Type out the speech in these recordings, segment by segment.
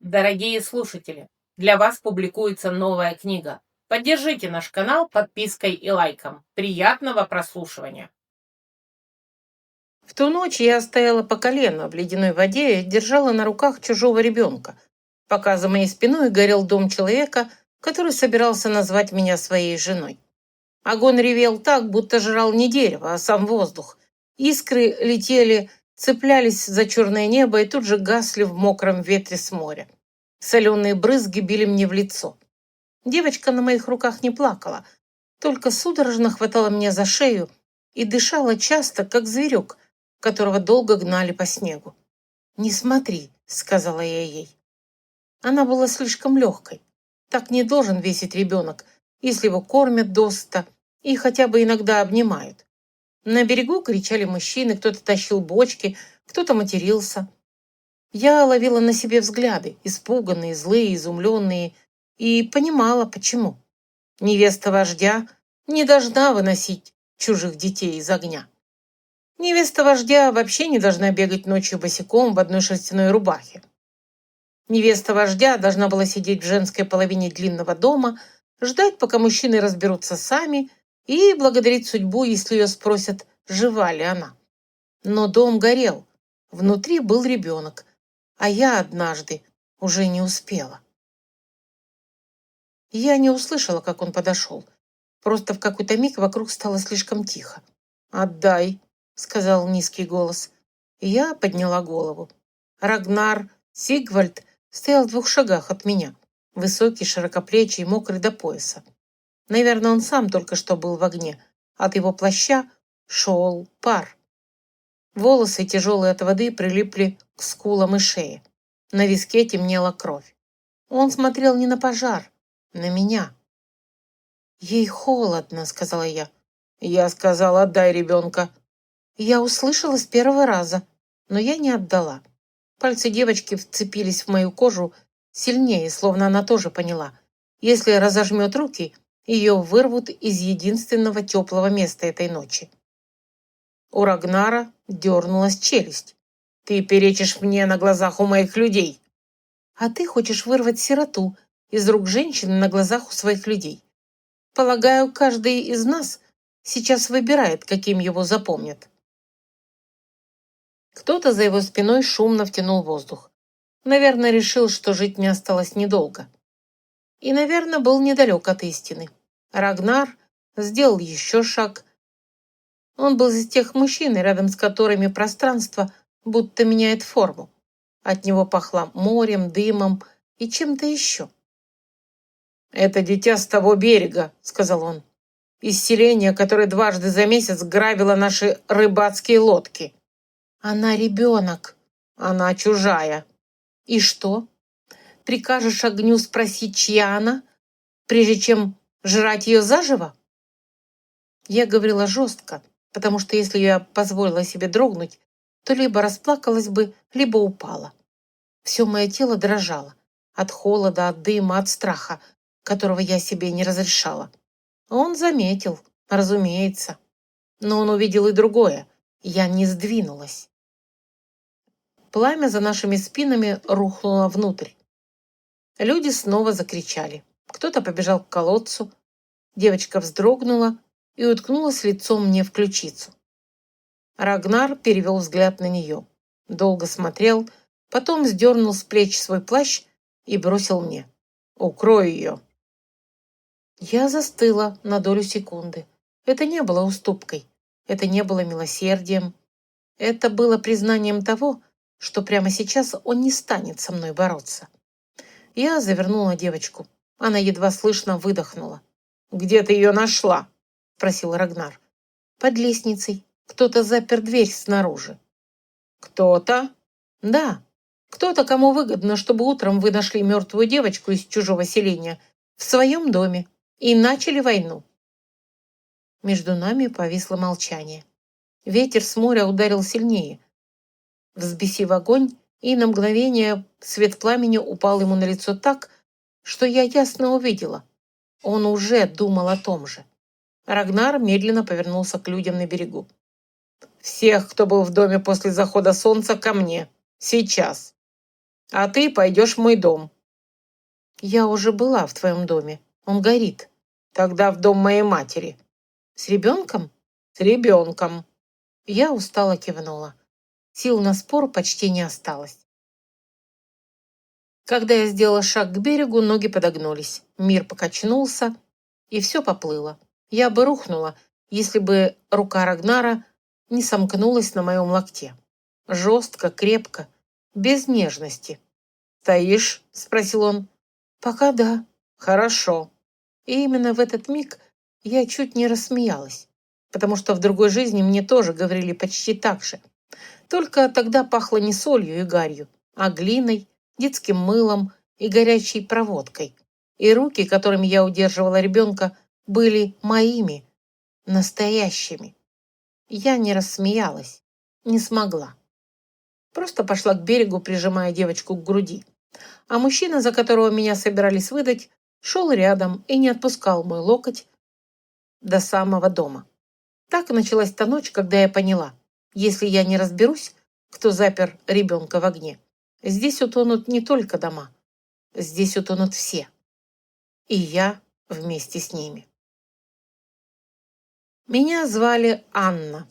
Дорогие слушатели, для вас публикуется новая книга. Поддержите наш канал подпиской и лайком. Приятного прослушивания! В ту ночь я стояла по колено в ледяной воде и держала на руках чужого ребенка, пока за моей спиной горел дом человека, который собирался назвать меня своей женой. Огонь ревел так, будто жрал не дерево, а сам воздух. Искры летели, цеплялись за черное небо и тут же гасли в мокром ветре с моря. Соленые брызги били мне в лицо. Девочка на моих руках не плакала, только судорожно хватала меня за шею и дышала часто, как зверек, которого долго гнали по снегу. «Не смотри», — сказала я ей. Она была слишком легкой. Так не должен весить ребенок, если его кормят досыта и хотя бы иногда обнимают. На берегу кричали мужчины, кто-то тащил бочки, кто-то матерился. Я ловила на себе взгляды, испуганные, злые, изумленные, и понимала, почему. Невеста вождя не должна выносить чужих детей из огня. Невеста вождя вообще не должна бегать ночью босиком в одной шерстяной рубахе. Невеста вождя должна была сидеть в женской половине длинного дома, ждать, пока мужчины разберутся сами, и благодарить судьбу, если ее спросят, жива ли она. Но дом горел, внутри был ребенок, а я однажды уже не успела. Я не услышала, как он подошел. Просто в какой-то миг вокруг стало слишком тихо. «Отдай», — сказал низкий голос. И я подняла голову. Рагнар Сигвальд стоял в 2 шагах от меня. Высокий, широкоплечий, мокрый до пояса. Наверное, он сам только что был в огне. От его плаща шел пар. Волосы, тяжелые от воды, прилипли к скулам и шее. На виске темнела кровь. Он смотрел не на пожар, на меня. «Ей холодно», — сказала я. Я сказала, отдай ребенка. Я услышала с 1-го раза, но я не отдала. Пальцы девочки вцепились в мою кожу сильнее, словно она тоже поняла. Если разожмет руки, ее вырвут из единственного теплого места этой ночи. У Рагнара дернулась челюсть. «Ты перечишь мне на глазах у моих людей!» «А ты хочешь вырвать сироту из рук женщины на глазах у своих людей. Полагаю, каждый из нас сейчас выбирает, каким его запомнят». Кто-то за его спиной шумно втянул воздух. Наверное, решил, что жить мне осталось недолго. И, наверное, был недалек от истины. Рагнар сделал еще шаг. Он был из тех мужчин, рядом с которыми пространство будто меняет форму. От него пахло морем, дымом и чем-то еще. «Это дитя с того берега», — сказал он. «Из селения, которое дважды за месяц грабило наши рыбацкие лодки». «Она ребенок». «Она чужая». «И что? Прикажешь огню спросить, чья она, прежде чем жрать ее заживо?» Я говорила жестко, потому что если я позволила себе дрогнуть, то либо расплакалась бы, либо упала. Все мое тело дрожало. От холода, от дыма, от страха, которого я себе не разрешала. Он заметил, разумеется. Но он увидел и другое. Я не сдвинулась. Пламя за нашими спинами рухнуло внутрь. Люди снова закричали. Кто-то побежал к колодцу. Девочка вздрогнула и уткнулась лицом мне в ключицу. Рагнар перевел взгляд на нее. Долго смотрел, потом сдернул с плеч свой плащ и бросил мне. «Укрой ее». Я застыла на долю секунды. Это не было уступкой. Это не было милосердием. Это было признанием того, что прямо сейчас он не станет со мной бороться. Я завернула девочку. Она едва слышно выдохнула. «Где ты ее нашла?» – спросил Рагнар. «Под лестницей. Кто-то запер дверь снаружи». «Кто-то?» «Да. Кто-то, кому выгодно, чтобы утром вы нашли мертвую девочку из чужого селения в своем доме и начали войну». Между нами повисло молчание. Ветер с моря ударил сильнее, взбесив огонь, и на мгновение свет пламени упал ему на лицо так, что я ясно увидела. Он уже думал о том же. Рагнар медленно повернулся к людям на берегу. «Всех, кто был в доме после захода солнца, ко мне. Сейчас!» А ты пойдешь в мой дом. Я уже была в твоем доме. Он горит. Тогда в дом моей матери. С ребенком? С ребенком. Я устало кивнула. Сил на спор почти не осталось. Когда я сделала шаг к берегу, ноги подогнулись. Мир покачнулся, и все поплыло. Я бы рухнула, если бы рука Рагнара не сомкнулась на моем локте. Жестко, крепко, без нежности. «Стоишь?» — спросил он. «Пока да». «Хорошо». И именно в этот миг я чуть не рассмеялась, потому что в другой жизни мне тоже говорили почти так же. Только тогда пахло не солью и гарью, а глиной, детским мылом и горячей проводкой. И руки, которыми я удерживала ребенка, были моими, настоящими. Я не рассмеялась, не смогла. Просто пошла к берегу, прижимая девочку к груди. А мужчина, за которого меня собирались выдать, шел рядом и не отпускал мой локоть до самого дома. Так началась та ночь, когда я поняла, если я не разберусь, кто запер ребенка в огне, здесь утонут не только дома, здесь утонут все. И я вместе с ними. Меня звали Анна.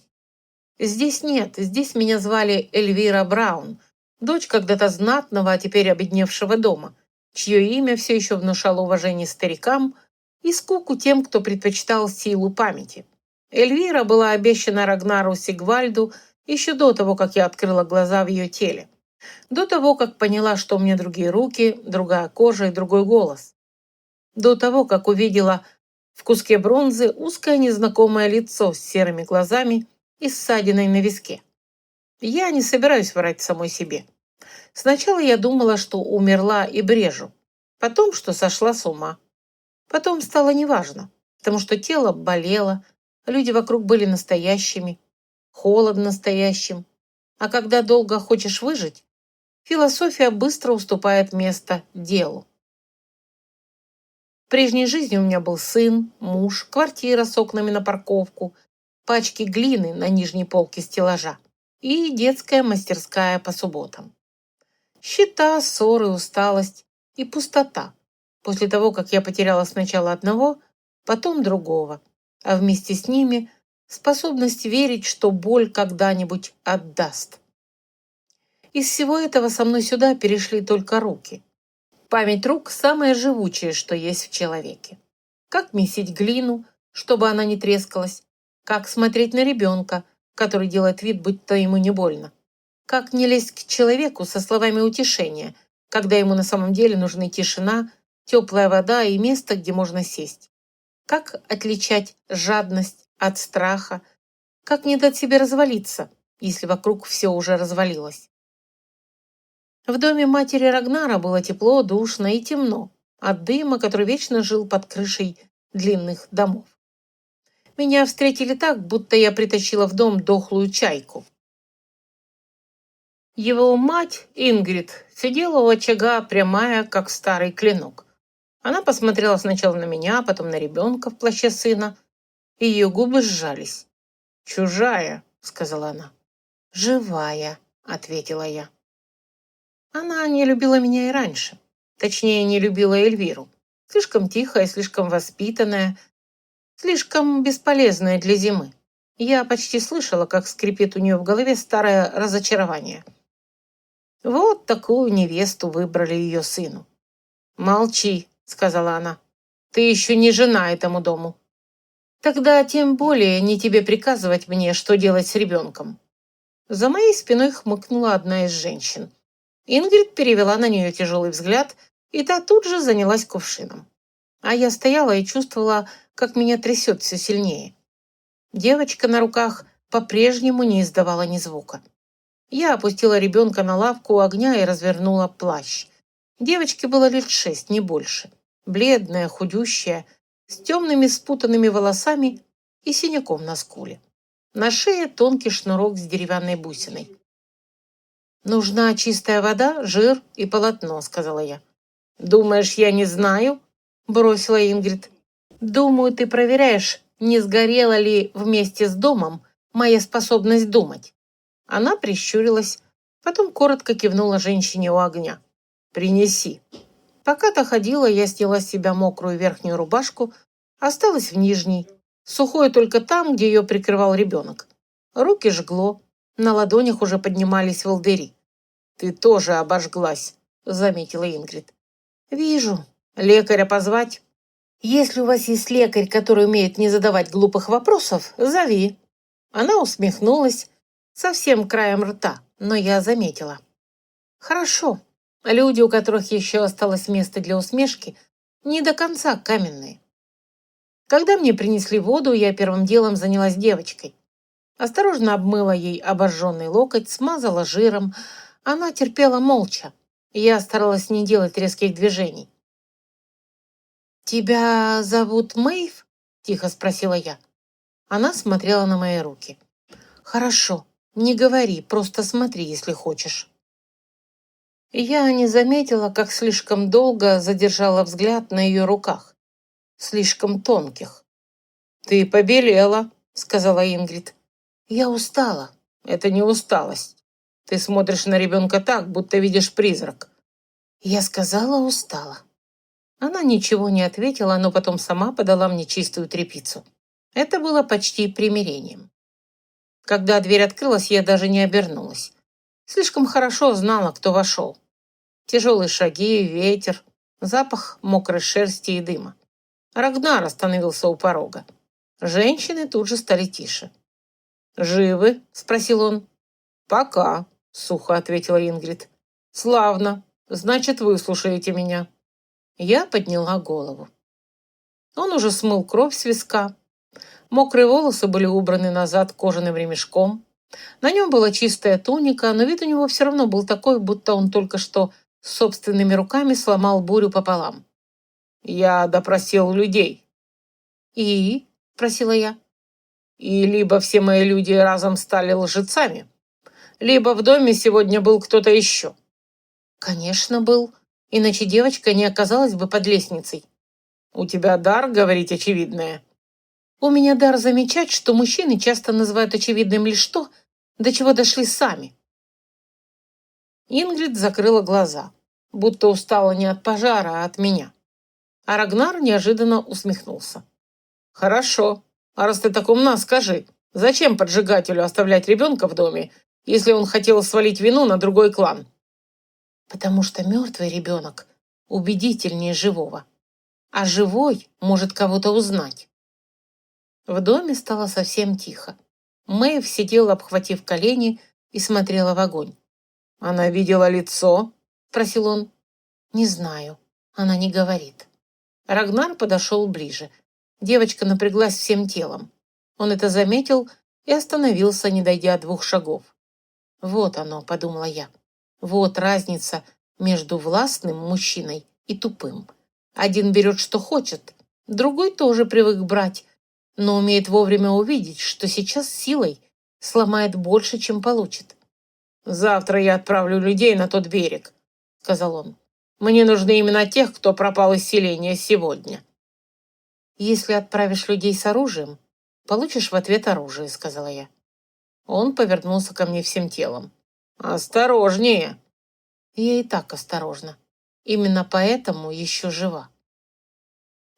Здесь меня звали Эльвира Браун, дочь когда-то знатного, а теперь обедневшего дома, чье имя все еще внушало уважение старикам и скуку тем, кто предпочитал силу памяти. Эльвира была обещана Рагнару Сигвальду еще до того, как я открыла глаза в ее теле, до того, как поняла, что у меня другие руки, другая кожа и другой голос, до того, как увидела в куске бронзы узкое незнакомое лицо с серыми глазами и ссадиной на виске. Я не собираюсь врать самой себе. Сначала я думала, что умерла и брежу, потом, что сошла с ума. Потом стало неважно, потому что тело болело, люди вокруг были настоящими, холод настоящим. А когда долго хочешь выжить, философия быстро уступает место делу. В прежней жизни у меня был сын, муж, квартира с окнами на парковку, пачки глины на нижней полке стеллажа и детская мастерская по субботам. Счета, ссоры, усталость и пустота. После того, как я потеряла сначала одного, потом другого, а вместе с ними способность верить, что боль когда-нибудь отдаст. Из всего этого со мной сюда перешли только руки. Память рук – самое живучее, что есть в человеке. Как месить глину, чтобы она не трескалась, как смотреть на ребенка, который делает вид, будто ему не больно. Как не лезть к человеку со словами утешения, когда ему на самом деле нужны тишина, теплая вода и место, где можно сесть. Как отличать жадность от страха, как не дать себе развалиться, если вокруг все уже развалилось. В доме матери Рагнара было тепло, душно и темно от дыма, который вечно жил под крышей длинных домов. Меня встретили так, будто я притащила в дом дохлую чайку. Его мать, Ингрид, сидела у очага, прямая, как старый клинок. Она посмотрела сначала на меня, потом на ребенка в плаще сына, и ее губы сжались. «Чужая», — сказала она. «Живая», — ответила я. Она не любила меня и раньше. Точнее, не любила Эльвиру. Слишком тихая, слишком воспитанная, слишком бесполезная для зимы. Я почти слышала, как скрипит у нее в голове старое разочарование. Вот такую невесту выбрали ее сыну. «Молчи», — сказала она. «Ты еще не жена этому дому». «Тогда тем более не тебе приказывать мне, что делать с ребенком». За моей спиной хмыкнула одна из женщин. Ингрид перевела на нее тяжелый взгляд, и та тут же занялась кувшином. А я стояла и чувствовала, как меня трясет все сильнее. Девочка на руках по-прежнему не издавала ни звука. Я опустила ребенка на лавку у огня и развернула плащ. Девочке было лет 6, не больше. Бледная, худющая, с темными спутанными волосами и синяком на скуле. На шее тонкий шнурок с деревянной бусиной. «Нужна чистая вода, жир и полотно», — сказала я. «Думаешь, я не знаю?» — бросила Ингрид. «Думаю, ты проверяешь, не сгорела ли вместе с домом моя способность думать». Она прищурилась, потом коротко кивнула женщине у огня. Принеси». Пока та ходила, я сняла с себя мокрую верхнюю рубашку, осталась в нижней, сухое только там, где ее прикрывал ребенок. Руки жгло, на ладонях уже поднимались волдыри. «Ты тоже обожглась», — заметила Ингрид. «Вижу. Лекаря позвать?» Если у вас есть лекарь, который умеет не задавать глупых вопросов, зови». Она усмехнулась, совсем краем рта, но я заметила. Хорошо. Люди, у которых еще осталось место для усмешки, не до конца каменные. Когда мне принесли воду, я первым делом занялась девочкой. Осторожно обмыла ей обожженный локоть, смазала жиром. Она терпела молча. Я старалась не делать резких движений. «Тебя зовут Мэйв?» – тихо спросила я. Она смотрела на мои руки. «Хорошо, не говори, просто смотри, если хочешь». Я не заметила, как слишком долго задержала взгляд на ее руках. Слишком тонких. «Ты побелела», — сказала Ингрид. «Я устала». «Это не усталость. Ты смотришь на ребенка так, будто видишь призрак». Я сказала, устала. Она ничего не ответила, но потом сама подала мне чистую тряпицу. Это было почти примирением. Когда дверь открылась, я даже не обернулась. Слишком хорошо знала, кто вошел. Тяжелые шаги, ветер, запах мокрой шерсти и дыма. Рагнар остановился у порога. Женщины тут же стали тише. «Живы?» — спросил он. «Пока», — сухо ответила Ингрид. «Славно. Значит, вы слушаете меня». Я подняла голову. Он уже смыл кровь с виска. Мокрые волосы были убраны назад кожаным ремешком. На нем была чистая туника, но вид у него все равно был такой, будто он только что собственными руками сломал бурю пополам. «Я допросил людей». «И?» – спросила я. «И либо все мои люди разом стали лжецами, либо в доме сегодня был кто-то еще». «Конечно, был. Иначе девочка не оказалась бы под лестницей». «У тебя дар говорить очевидное». «У меня дар замечать, что мужчины часто называют очевидным лишь то, до чего дошли сами». Ингрид закрыла глаза, будто устала не от пожара, а от меня. А Рагнар неожиданно усмехнулся. «Хорошо. А раз ты так умна, скажи, зачем поджигателю оставлять ребенка в доме, если он хотел свалить вину на другой клан?» «Потому что мертвый ребенок убедительнее живого, а живой может кого-то узнать». В доме стало совсем тихо. Мэйв сидела, обхватив колени, и смотрела в огонь. «Она видела лицо?» – спросил он. «Не знаю. Она не говорит». Рагнар подошел ближе. Девочка напряглась всем телом. Он это заметил и остановился, не дойдя 2 шагов. «Вот оно», — подумала я. «Вот разница между властным мужчиной и тупым. Один берет, что хочет, другой тоже привык брать, но умеет вовремя увидеть, что сейчас силой сломает больше, чем получит». «Завтра я отправлю людей на тот берег», — сказал он. «Мне нужны именно тех, кто пропал из селения сегодня». «Если отправишь людей с оружием, получишь в ответ оружие», — сказала я. Он повернулся ко мне всем телом. «Осторожнее!» Я и так осторожна. Именно поэтому еще жива.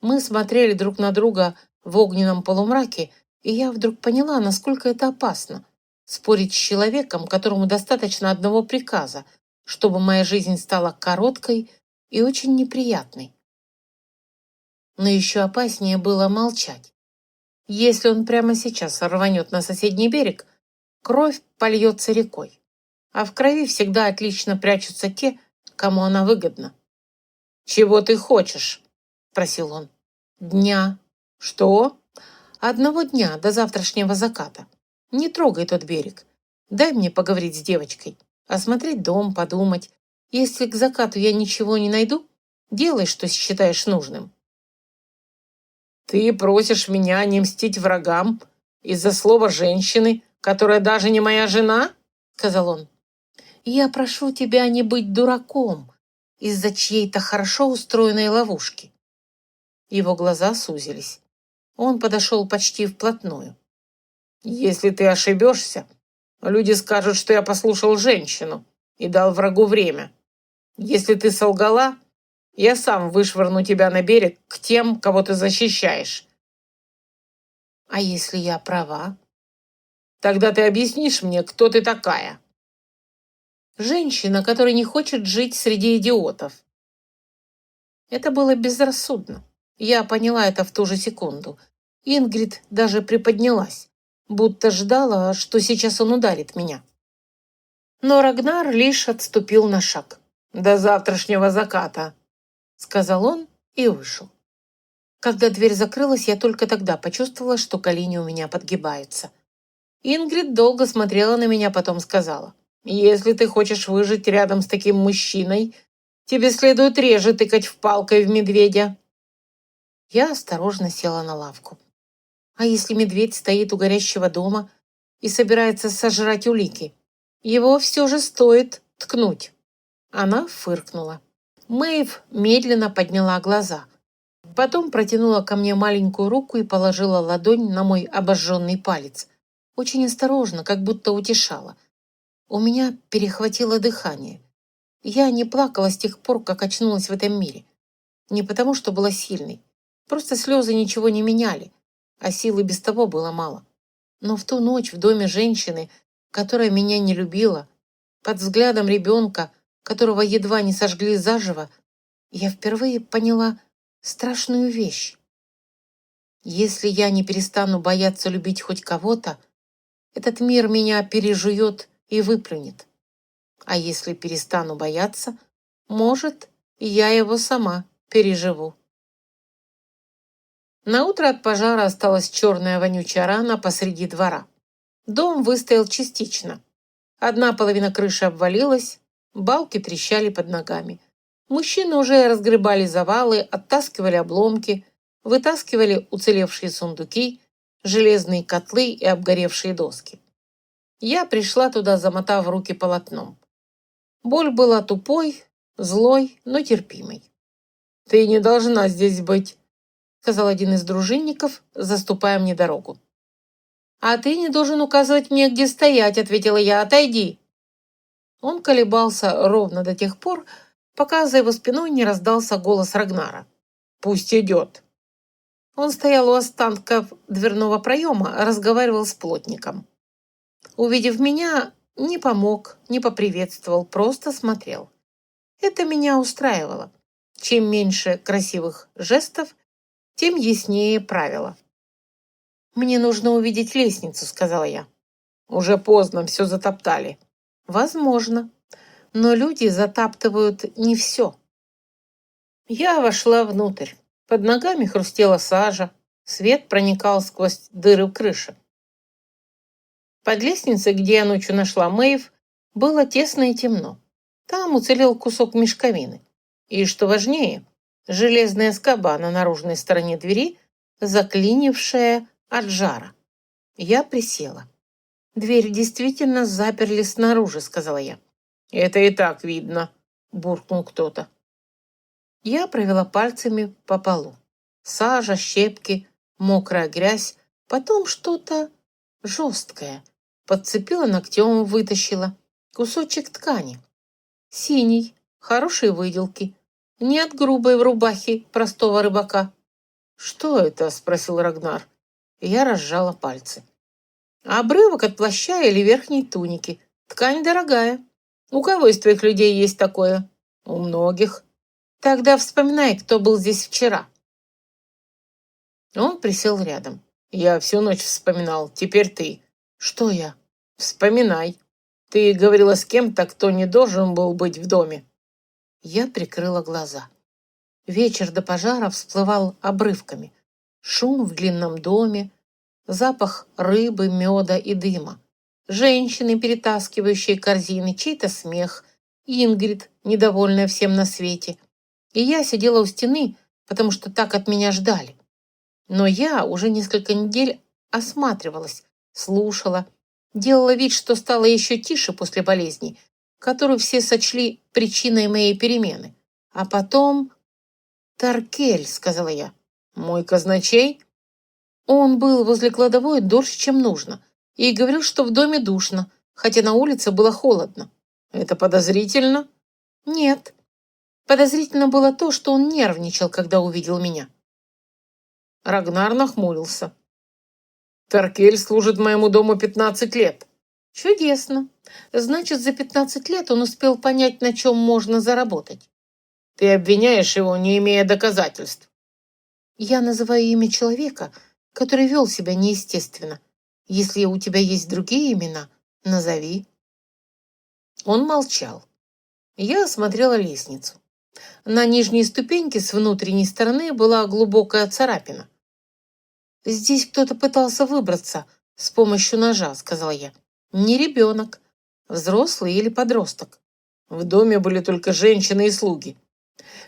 Мы смотрели друг на друга в огненном полумраке, и я вдруг поняла, насколько это опасно. Спорить с человеком, которому достаточно одного приказа, чтобы моя жизнь стала короткой и очень неприятной. Но еще опаснее было молчать. Если он прямо сейчас рванет на соседний берег, кровь польется рекой. А в крови всегда отлично прячутся те, кому она выгодна. «Чего ты хочешь?» – спросил он. «Дня». «Что?» «Одного дня до завтрашнего заката. Не трогай тот берег. Дай мне поговорить с девочкой, осмотреть дом, подумать. Если к закату я ничего не найду, делай, что считаешь нужным». «Ты просишь меня не мстить врагам из-за слова женщины, которая даже не моя жена?» – сказал он. «Я прошу тебя не быть дураком из-за чьей-то хорошо устроенной ловушки». Его глаза сузились. Он подошел почти вплотную. «Если ты ошибешься, люди скажут, что я послушал женщину и дал врагу время. Если ты солгала, я сам вышвырну тебя на берег к тем, кого ты защищаешь. А если я права? Тогда ты объяснишь мне, кто ты такая. Женщина, которая не хочет жить среди идиотов. Это было безрассудно. Я поняла это в ту же секунду. Ингрид даже приподнялась, будто ждала, что сейчас он ударит меня. Но Рагнар лишь отступил на шаг. «До завтрашнего заката», — сказал он и вышел. Когда дверь закрылась, я только тогда почувствовала, что колени у меня подгибаются. Ингрид долго смотрела на меня, потом сказала: «Если ты хочешь выжить рядом с таким мужчиной, тебе следует реже тыкать палкой в медведя». Я осторожно села на лавку. А если медведь стоит у горящего дома и собирается сожрать улики? Его все же стоит ткнуть. Она фыркнула. Мэйв медленно подняла глаза. Потом протянула ко мне маленькую руку и положила ладонь на мой обожженный палец. Очень осторожно, как будто утешала. У меня перехватило дыхание. Я не плакала с тех пор, как очнулась в этом мире. Не потому, что была сильной. Просто слезы ничего не меняли, а силы без того было мало. Но в ту ночь в доме женщины, которая меня не любила, под взглядом ребенка, которого едва не сожгли заживо, я впервые поняла страшную вещь. Если я не перестану бояться любить хоть кого-то, этот мир меня пережует и выплюнет. А если перестану бояться, может, я его сама переживу. Наутро от пожара осталась черная вонючая рана посреди двора. Дом выстоял частично. Одна половина крыши обвалилась, балки трещали под ногами. Мужчины уже разгребали завалы, оттаскивали обломки, вытаскивали уцелевшие сундуки, железные котлы и обгоревшие доски. Я пришла туда, замотав руки полотном. Боль была тупой, злой, но терпимой. «Ты не должна здесь быть», — сказал один из дружинников, заступая мне дорогу. «А ты не должен указывать мне, где стоять», — ответила я. «Отойди». Он колебался ровно до тех пор, пока за его спиной не раздался голос Рагнара. «Пусть идет». Он стоял у останков дверного проема, разговаривал с плотником. Увидев меня, не помог, не поприветствовал, просто смотрел. Это меня устраивало. Чем меньше красивых жестов, тем яснее правила. «Мне нужно увидеть лестницу», — сказала я. «Уже поздно, все затоптали». «Возможно, но люди затаптывают не все». Я вошла внутрь. Под ногами хрустела сажа, свет проникал сквозь дыры в крыше. Под лестницей, где я ночью нашла Мэйв, было тесно и темно. Там уцелел кусок мешковины. И, что важнее, железная скоба на наружной стороне двери, заклинившая от жара. Я присела. «Дверь действительно заперли снаружи», — сказала я. «Это и так видно», — буркнул кто-то. Я провела пальцами по полу. Сажа, щепки, мокрая грязь, потом что-то жесткое. Подцепила ногтем, вытащила. Кусочек ткани. Синий, хорошие выделки. Нет грубой в рубахе простого рыбака. «Что это?» — спросил Рагнар. Я разжала пальцы. Обрывок от плаща или верхней туники. Ткань дорогая. У кого из твоих людей есть такое? У многих. Тогда вспоминай, кто был здесь вчера. Он присел рядом. Я всю ночь вспоминал. Теперь ты. Что я? Вспоминай. Ты говорила с кем-то, кто не должен был быть в доме. Я прикрыла глаза. Вечер до пожара всплывал обрывками. Шум в длинном доме, запах рыбы, меда и дыма. Женщины, перетаскивающие корзины, чей-то смех. Ингрид, недовольная всем на свете. И я сидела у стены, потому что так от меня ждали. Но я уже несколько недель осматривалась, слушала, делала вид, что стало еще тише после болезни, которую все сочли причиной моей перемены. А потом... «Таркель», — сказала я. «Мой казначей?» Он был возле кладовой дольше, чем нужно, и говорил, что в доме душно, хотя на улице было холодно. «Это подозрительно?» «Нет, Подозрительно было то, что он нервничал, когда увидел меня. Рагнар нахмурился. Таркель служит моему дому 15 лет. Чудесно. Значит, за 15 лет он успел понять, на чем можно заработать. Ты обвиняешь его, не имея доказательств. Я называю имя человека, который вел себя неестественно. Если у тебя есть другие имена, назови. Он молчал. Я осмотрела лестницу. На нижней ступеньке с внутренней стороны была глубокая царапина. «Здесь кто-то пытался выбраться с помощью ножа», — сказала я. «Не ребенок, взрослый или подросток». В доме были только женщины и слуги.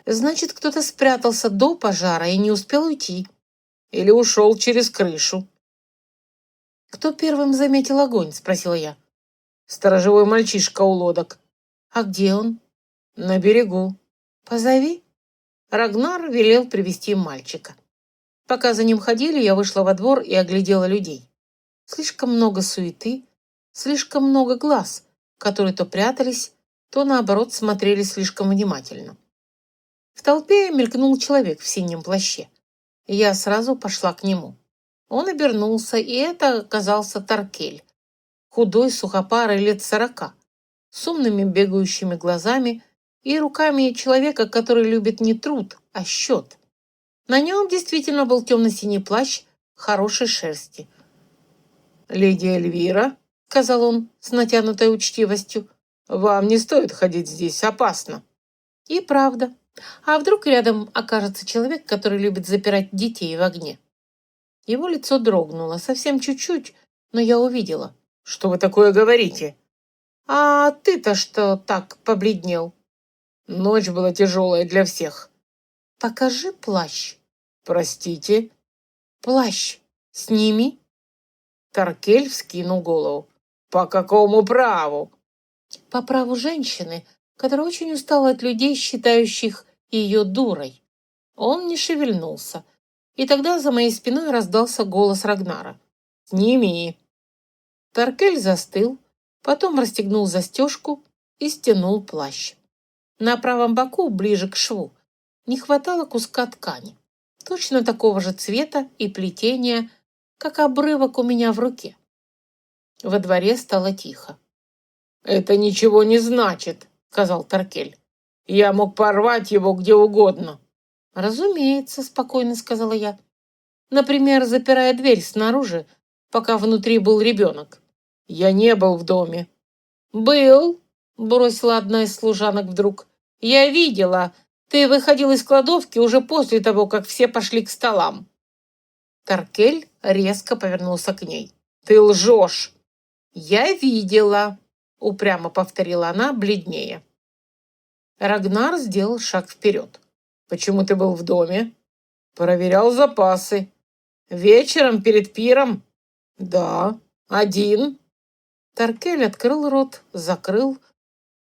«Значит, кто-то спрятался до пожара и не успел уйти». Или ушел через крышу. «Кто первым заметил огонь?» — спросила я. Сторожевой мальчишка у лодок. «А где он?» На берегу. «Позови». Рагнар велел привести мальчика. Пока за ним ходили, я вышла во двор и оглядела людей. Слишком много суеты, слишком много глаз, которые то прятались, то, наоборот, смотрели слишком внимательно. В толпе мелькнул человек в синем плаще. Я сразу пошла к нему. Он обернулся, и это оказался Таркель. Худой, сухопарый, лет 40, с умными бегающими глазами и руками человека, который любит не труд, а счет. На нем действительно был темно-синий плащ хорошей шерсти. «Леди Эльвира», — сказал он с натянутой учтивостью, — «вам не стоит ходить здесь, опасно». И правда. А вдруг рядом окажется человек, который любит запирать детей в огне? Его лицо дрогнуло, совсем чуть-чуть, но я увидела. «Что вы такое говорите?» «А ты-то что так побледнел?» Ночь была тяжелая для всех. «Покажи плащ». «Простите?» «Плащ сними». Таркель вскинул голову. «По какому праву?» «По праву женщины, которая очень устала от людей, считающих ее дурой». Он не шевельнулся, и тогда за моей спиной раздался голос Рагнара. «Сними». Таркель застыл, потом расстегнул застежку и стянул плащ. На правом боку, ближе к шву, не хватало куска ткани, точно такого же цвета и плетения, как обрывок у меня в руке. Во дворе стало тихо. «Это ничего не значит», — сказал Таркель. «Я мог порвать его где угодно». «Разумеется», — спокойно сказала я. «Например, запирая дверь снаружи, пока внутри был ребенок». «Я не был в доме». «Был», — бросила одна из служанок вдруг. «Я видела. Ты выходил из кладовки уже после того, как все пошли к столам». Таркель резко повернулся к ней. «Ты лжешь!» «Я видела», — упрямо повторила она, бледнее. Рагнар сделал шаг вперед. «Почему ты был в доме?» «Проверял запасы». «Вечером перед пиром?» «Да. Один». Таркель открыл рот, закрыл,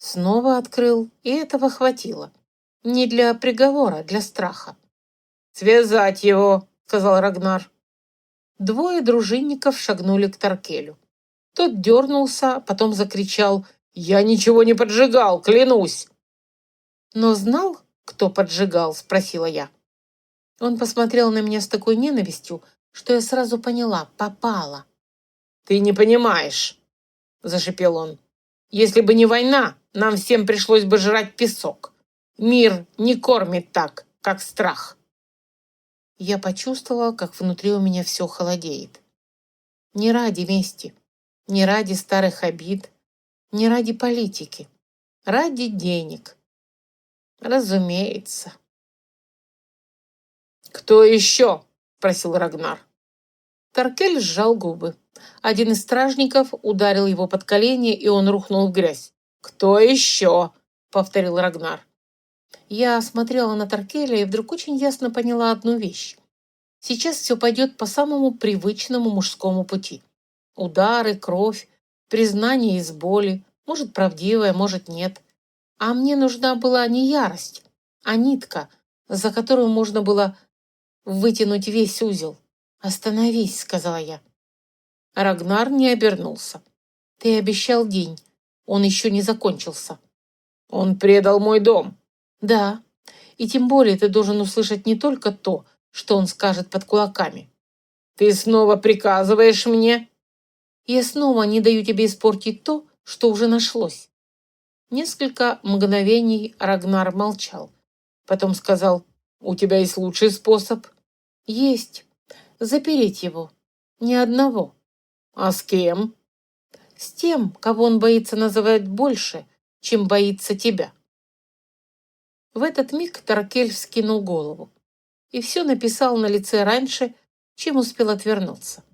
снова открыл, и этого хватило. Не для приговора, для страха. «Связать его», — сказал Рагнар. Двое дружинников шагнули к Таркелю. Тот дернулся, потом закричал: «Я ничего не поджигал, клянусь!» «Но знал, кто поджигал?» — спросила я. Он посмотрел на меня с такой ненавистью, что я сразу поняла — попала. «Ты не понимаешь», — зашипел он. «Если бы не война, нам всем пришлось бы жрать песок. Мир не кормит так, как страх». Я почувствовала, как внутри у меня все холодеет. Не ради мести, не ради старых обид, не ради политики, ради денег. Разумеется. «Кто еще?» — спросил Рагнар. Таркель сжал губы. Один из стражников ударил его под колени, и он рухнул в грязь. «Кто еще?» — повторил Рагнар. Я смотрела на Таркеля и вдруг очень ясно поняла одну вещь. Сейчас все пойдет по самому привычному мужскому пути. Удары, кровь, признание из боли, может, правдивое, может, нет. А мне нужна была не ярость, а нитка, за которую можно было вытянуть весь узел. «Остановись», — сказала я. Рагнар не обернулся. «Ты обещал день. Он еще не закончился». «Он предал мой дом». «Да, И тем более ты должен услышать не только то, что он скажет под кулаками. Ты снова приказываешь мне? Я снова не даю тебе испортить то, что уже нашлось. Несколько мгновений Рагнар молчал. Потом сказал: У тебя есть лучший способ? есть. Запереть его. Ни одного. А с кем? С тем, кого он боится называть больше, чем боится тебя. В этот миг Таркель вскинул голову и все написал на лице раньше, чем успел отвернуться.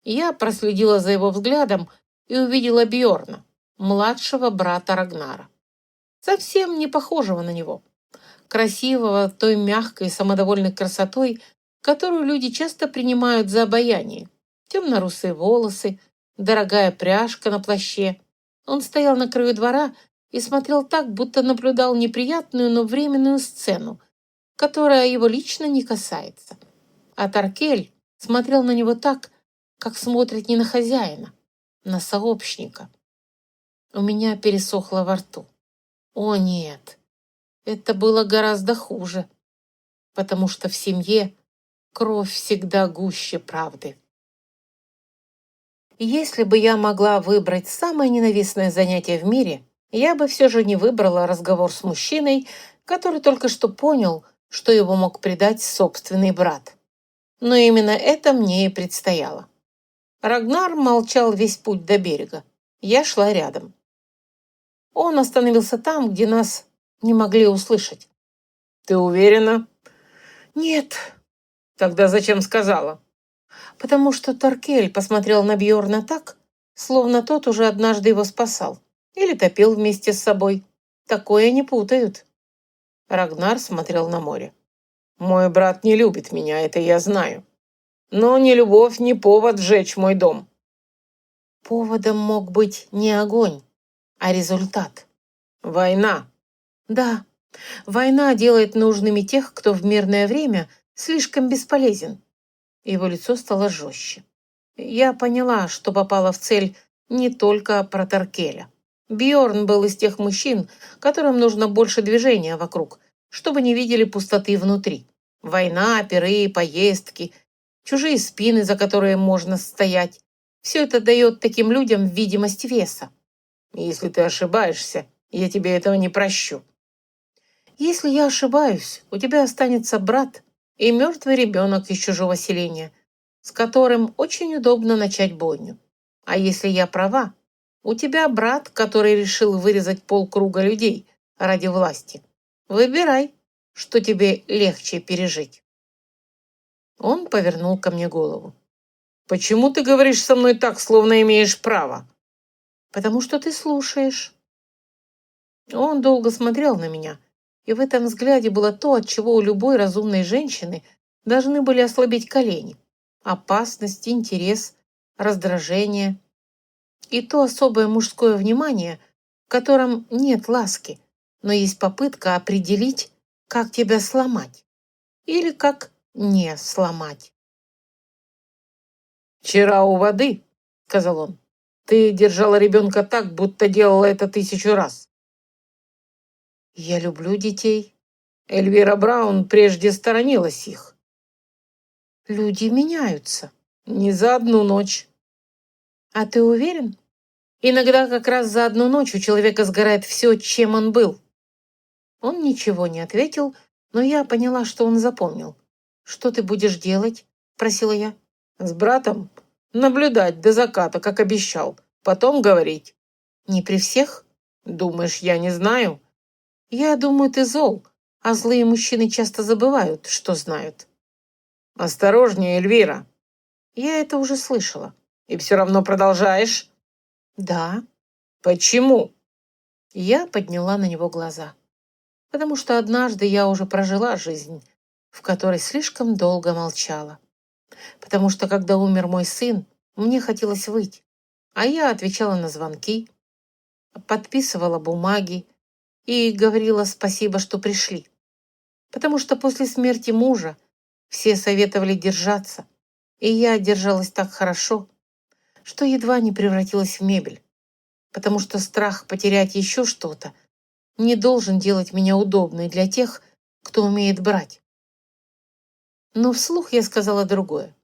Я проследила за его взглядом и увидела Бьорна, младшего брата Рагнара. Совсем не похожего на него. Красивого той мягкой самодовольной красотой, которую люди часто принимают за обаяние. Темно-русые волосы, дорогая пряжка на плаще. Он стоял на краю двора и смотрел так, будто наблюдал неприятную, но временную сцену, которая его лично не касается. А Таркель смотрел на него так, как смотрит не на хозяина, на сообщника. У меня пересохло во рту. О нет, это было гораздо хуже, потому что в семье кровь всегда гуще правды. Если бы я могла выбрать самое ненавистное занятие в мире, я бы все же не выбрала разговор с мужчиной, который только что понял, что его мог предать собственный брат. Но именно это мне и предстояло. Рагнар молчал весь путь до берега. Я шла рядом. Он остановился там, где нас не могли услышать. Ты уверена? Нет. Тогда зачем сказала? Потому что Таркель посмотрел на Бьорна так, словно тот уже однажды его спасал или топил вместе с собой. Такое не путают. Рагнар смотрел на море. Мой брат не любит меня, это я знаю. Но ни любовь, ни повод сжечь мой дом. Поводом мог быть не огонь, а результат. Война. Да, война делает нужными тех, кто в мирное время слишком бесполезен. Его лицо стало жестче. Я поняла, что попала в цель не только про Таркеля. Бьорн был из тех мужчин, которым нужно больше движения вокруг, чтобы не видели пустоты внутри. Война, пиры, поездки, чужие спины, за которые можно стоять. Все это дает таким людям видимость веса. Если ты ошибаешься, я тебе этого не прощу. Если я ошибаюсь, у тебя останется брат и мертвый ребенок из чужого селения, с которым очень удобно начать бойню. А если я права, у тебя брат, который решил вырезать полкруга людей ради власти. Выбирай, что тебе легче пережить. Он повернул ко мне голову. Почему ты говоришь со мной так, словно имеешь право? Потому что ты слушаешь. Он долго смотрел на меня, и в этом взгляде было то, от чего у любой разумной женщины должны были ослабеть колени. Опасность, интерес, раздражение. И то особое мужское внимание, в котором нет ласки, но есть попытка определить, как тебя сломать. Или как не сломать. «Вчера у воды», — сказал он, — «ты держала ребенка так, будто делала это 1000 раз». Я люблю детей. Эльвира Браун прежде сторонилась их. Люди меняются. Не за одну ночь. А ты уверен? Иногда как раз за одну ночь у человека сгорает все, чем он был. Он ничего не ответил, но я поняла, что он запомнил. «Что ты будешь делать?» – просила я. С братом наблюдать до заката, как обещал. Потом говорить. «Не при всех?» Думаешь, я не знаю? «Я думаю, ты зол, а злые мужчины часто забывают, что знают». Осторожнее, Эльвира. Я это уже слышала. И все равно продолжаешь? Да. Почему? Я подняла на него глаза. Потому что однажды я уже прожила жизнь, в которой слишком долго молчала. Потому что, когда умер мой сын, мне хотелось выйти. А я отвечала на звонки, подписывала бумаги и говорила спасибо, что пришли. Потому что после смерти мужа все советовали держаться, и я держалась так хорошо, что едва не превратилась в мебель. Потому что страх потерять еще что-то не должен делать меня удобной для тех, кто умеет брать. Но вслух я сказала другое.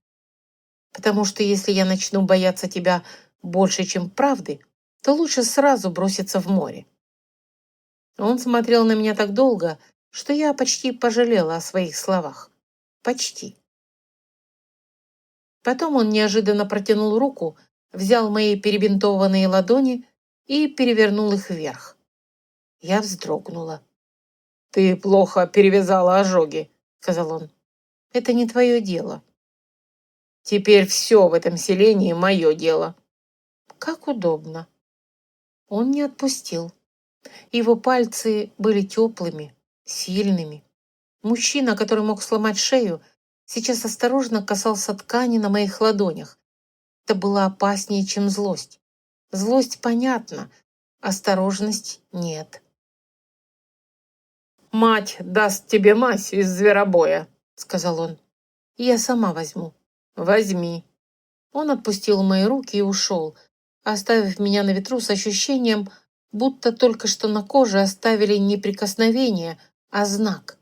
Потому что если я начну бояться тебя больше, чем правды, то лучше сразу броситься в море. Он смотрел на меня так долго, что я почти пожалела о своих словах. Почти. Потом он неожиданно протянул руку, взял мои перебинтованные ладони и перевернул их вверх. Я вздрогнула. «Ты плохо перевязала ожоги», — сказал он. «Это не твое дело». «Теперь все в этом селении мое дело». «Как удобно». Он не отпустил. Его пальцы были теплыми, сильными. Мужчина, который мог сломать шею, сейчас осторожно касался ткани на моих ладонях. Это было опаснее, чем злость. Злость понятна, осторожность нет. «Мать даст тебе мазь из зверобоя», — сказал он. «Я сама возьму». «Возьми». Он отпустил мои руки и ушел, оставив меня на ветру с ощущением, будто только что на коже оставили не прикосновение, а знак.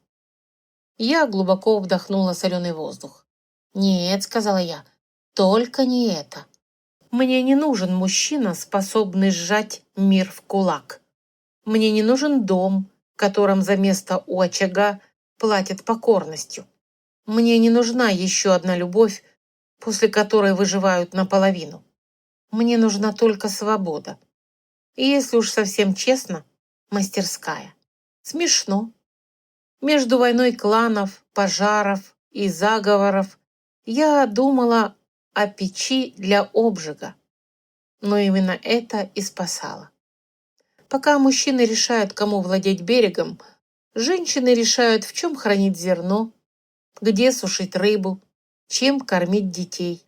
Я глубоко вдохнула соленый воздух. «Нет», — сказала я, — «только не это. Мне не нужен мужчина, способный сжать мир в кулак. Мне не нужен дом, которым за место у очага платят покорностью. Мне не нужна еще одна любовь, после которой выживают наполовину. Мне нужна только свобода. И если уж совсем честно, мастерская. Смешно. Между войной кланов, пожаров и заговоров я думала о печи для обжига. Но именно это и спасало. Пока мужчины решают, кому владеть берегом, женщины решают, в чем хранить зерно, где сушить рыбу, чем кормить детей.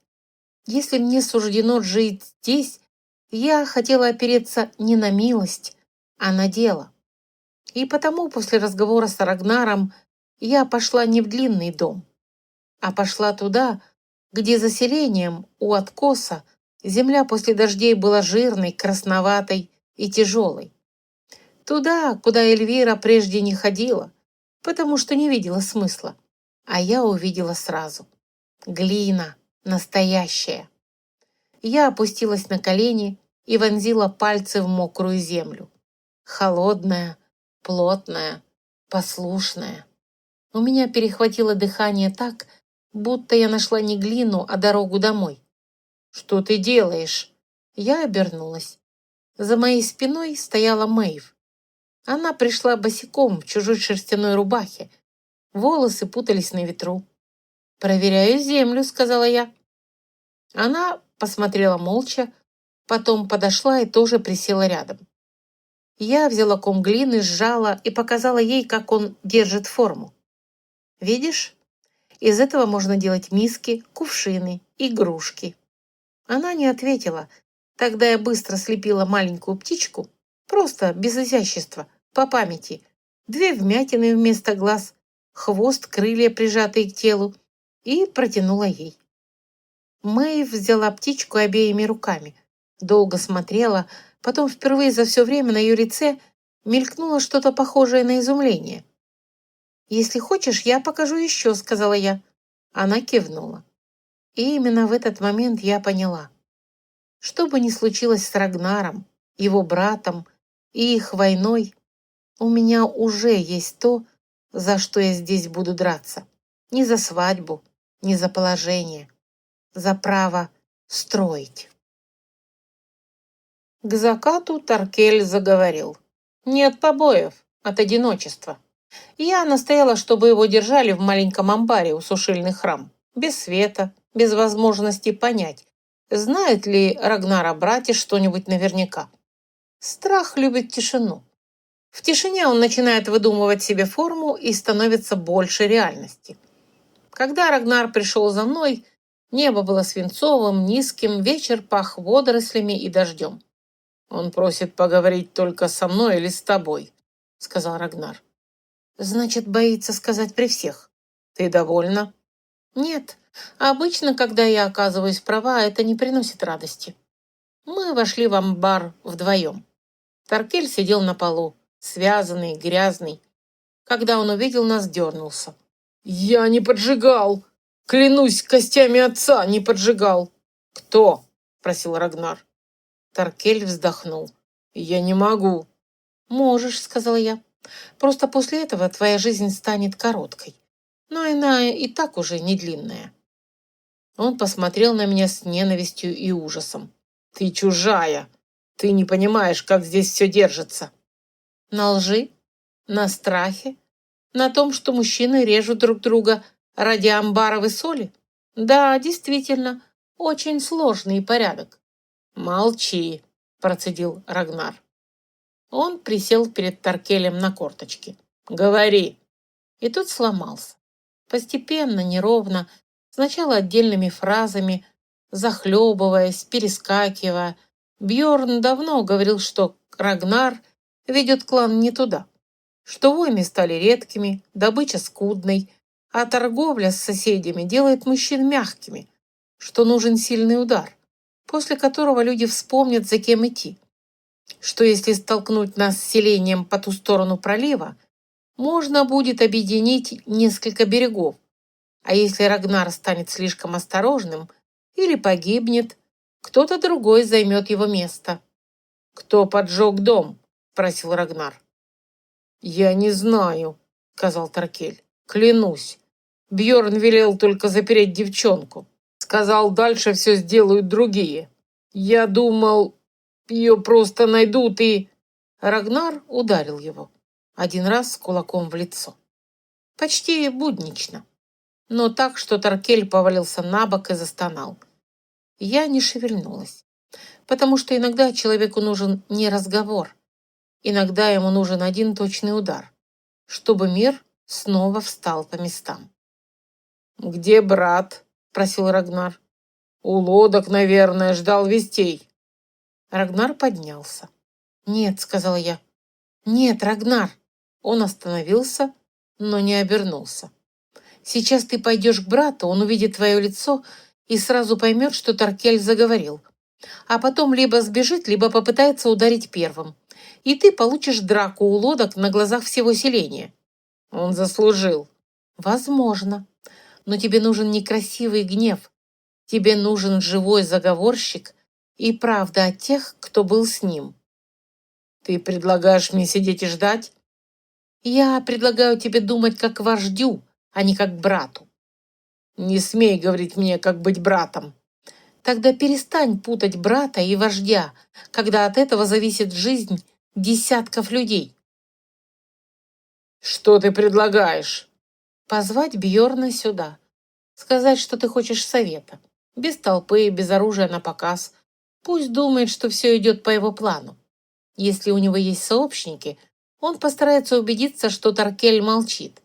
Если мне суждено жить здесь, я хотела опереться не на милость, а на дело. И потому после разговора с Рагнаром я пошла не в длинный дом, а пошла туда, где за селением у откоса земля после дождей была жирной, красноватой и тяжелой. Туда, куда Эльвира прежде не ходила, потому что не видела смысла, а я увидела сразу. Глина настоящая. Я опустилась на колени и вонзила пальцы в мокрую землю. Холодная, плотная, послушная. У меня перехватило дыхание так, будто я нашла не глину, а дорогу домой. «Что ты делаешь?» Я обернулась. За моей спиной стояла Мэйв. Она пришла босиком в чужой шерстяной рубахе. Волосы путались на ветру. «Проверяю землю», — сказала я. Она посмотрела молча, потом подошла и тоже присела рядом. Я взяла ком глины, сжала и показала ей, как он держит форму. «Видишь? Из этого можно делать миски, кувшины, игрушки». Она не ответила. Тогда я быстро слепила маленькую птичку, просто без изящества, по памяти. 2 вмятины вместо глаз, хвост, крылья, прижатые к телу, и протянула ей. Мэйв взяла птичку обеими руками, долго смотрела, потом впервые за все время на ее лице мелькнуло что-то похожее на изумление. «Если хочешь, я покажу еще», — сказала я. Она кивнула. И именно в этот момент я поняла. Что бы ни случилось с Рагнаром, его братом и их войной, у меня уже есть то, за что я здесь буду драться. Не за свадьбу, не за положение, за право строить. К закату Таркель заговорил. Не от побоев, от одиночества. Я настояла, чтобы его держали в маленьком амбаре у сушильных рам, без света, без возможности понять, знает ли Рагнар о брате что-нибудь наверняка. Страх любит тишину. В тишине он начинает выдумывать себе форму и становится больше реальности. Когда Рагнар пришел за мной, небо было свинцовым, низким, вечер пах водорослями и дождем. «Он просит поговорить только со мной или с тобой», — сказал Рагнар. «Значит, боится сказать при всех. Ты довольна?» «Нет. Обычно, когда я оказываюсь права, это не приносит радости». Мы вошли в амбар вдвоем. Таркель сидел на полу, связанный, грязный. Когда он увидел нас, дернулся. «Я не поджигал! Клянусь костями отца, не поджигал!» «Кто?» – спросил Рагнар. Таркель вздохнул. «Я не могу». «Можешь», — сказала я. «Просто после этого твоя жизнь станет короткой. Но иная и так уже не длинная». Он посмотрел на меня с ненавистью и ужасом. «Ты чужая! Ты не понимаешь, как здесь все держится!» На лжи, на страхе, на том, что мужчины режут друг друга ради амбаровой соли? Да, действительно, очень сложный порядок. «Молчи!» – процедил Рагнар. Он присел перед Таркелем на корточки. «Говори!» И тот сломался. Постепенно, неровно, сначала отдельными фразами, захлебываясь, перескакивая. Бьорн давно говорил, что Рагнар ведет клан не туда, что войны стали редкими, добыча скудной, а торговля с соседями делает мужчин мягкими, что нужен сильный удар, после которого люди вспомнят, за кем идти, что если столкнуть нас с селением по ту сторону пролива, можно будет объединить несколько берегов, а если Рагнар станет слишком осторожным или погибнет, кто-то другой займет его место. «Кто поджег дом?» – спросил Рагнар. «Я не знаю», – сказал Таркель. «Клянусь. Бьорн велел только запереть девчонку. Сказал, дальше все сделают другие. Я думал, ее просто найдут и...» Рагнар ударил его. Один раз кулаком в лицо. Почти буднично. Но так, что Таркель повалился на бок и застонал. Я не шевельнулась. Потому что иногда человеку нужен не разговор. Иногда ему нужен один точный удар, чтобы мир снова встал по местам. «Где брат?» – просил Рагнар. «У лодок, наверное, ждал вестей». Рагнар поднялся. «Нет», – сказала я. «Нет, Рагнар». Он остановился, но не обернулся. «Сейчас ты пойдешь к брату, он увидит твое лицо и сразу поймет, что Таркель заговорил. А потом либо сбежит, либо попытается ударить первым. И ты получишь драку у лодок на глазах всего селения». «Он заслужил». «Возможно. Но тебе нужен не красивый гнев. Тебе нужен живой заговорщик и правда о тех, кто был с ним». «Ты предлагаешь мне сидеть и ждать?» «Я предлагаю тебе думать как вождю, а не как брату». «Не смей говорить мне, как быть братом». «Тогда перестань путать брата и вождя, когда от этого зависит жизнь десятков людей». «Что ты предлагаешь?» «Позвать Бьорна сюда. Сказать, что ты хочешь совета. Без толпы, без оружия на показ. Пусть думает, что все идет по его плану. Если у него есть сообщники, он постарается убедиться, что Таркель молчит.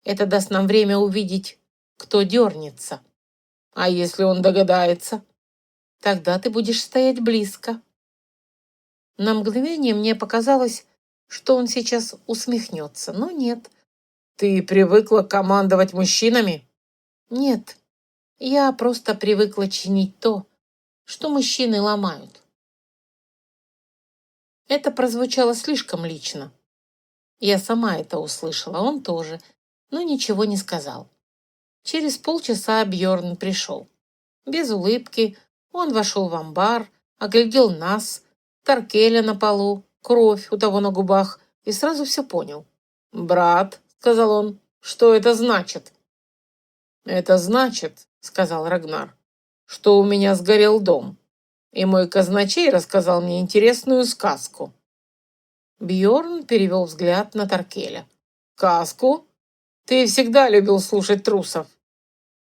Это даст нам время увидеть, кто дернется. А если он догадается?» Тогда ты будешь стоять близко». На мгновение мне показалось, что он сейчас усмехнется, но нет. «Ты привыкла командовать мужчинами?» Нет, я просто привыкла чинить то, что мужчины ломают. Это прозвучало слишком лично. Я сама это услышала, он тоже, но ничего не сказал. Через полчаса Бьорн пришел. Без улыбки он вошел в амбар, оглядел нас, Таркеля на полу, кровь у того на губах, и сразу все понял. «Брат», — сказал он, — «что это значит?» «Это значит», — сказал Рагнар, — «что у меня сгорел дом, и мой казначей рассказал мне интересную сказку». Бьорн перевел взгляд на Таркеля. «Сказку? Ты всегда любил слушать трусов».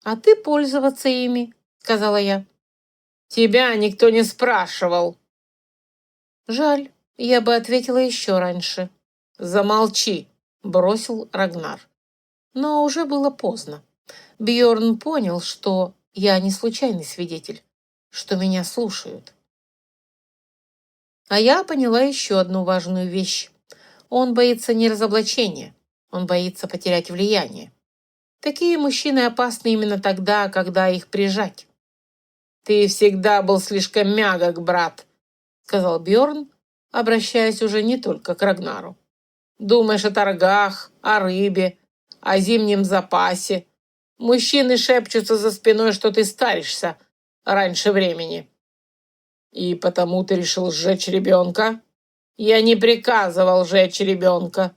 «А ты пользоваться ими», — сказала я. «Тебя никто не спрашивал». «Жаль, я бы ответила еще раньше». «Замолчи», — бросил Рагнар. Но уже было поздно. Бьорн понял, что я не случайный свидетель, что меня слушают. А я поняла еще одну важную вещь. Он боится не разоблачения, он боится потерять влияние. Такие мужчины опасны именно тогда, когда их прижать. «Ты всегда был слишком мягок, брат», — сказал Бьорн, обращаясь уже не только к Рагнару. Думаешь о торгах, о рыбе, о зимнем запасе. Мужчины шепчутся за спиной, что ты старишься раньше времени. И потому ты решил сжечь ребенка? Я не приказывал сжечь ребенка,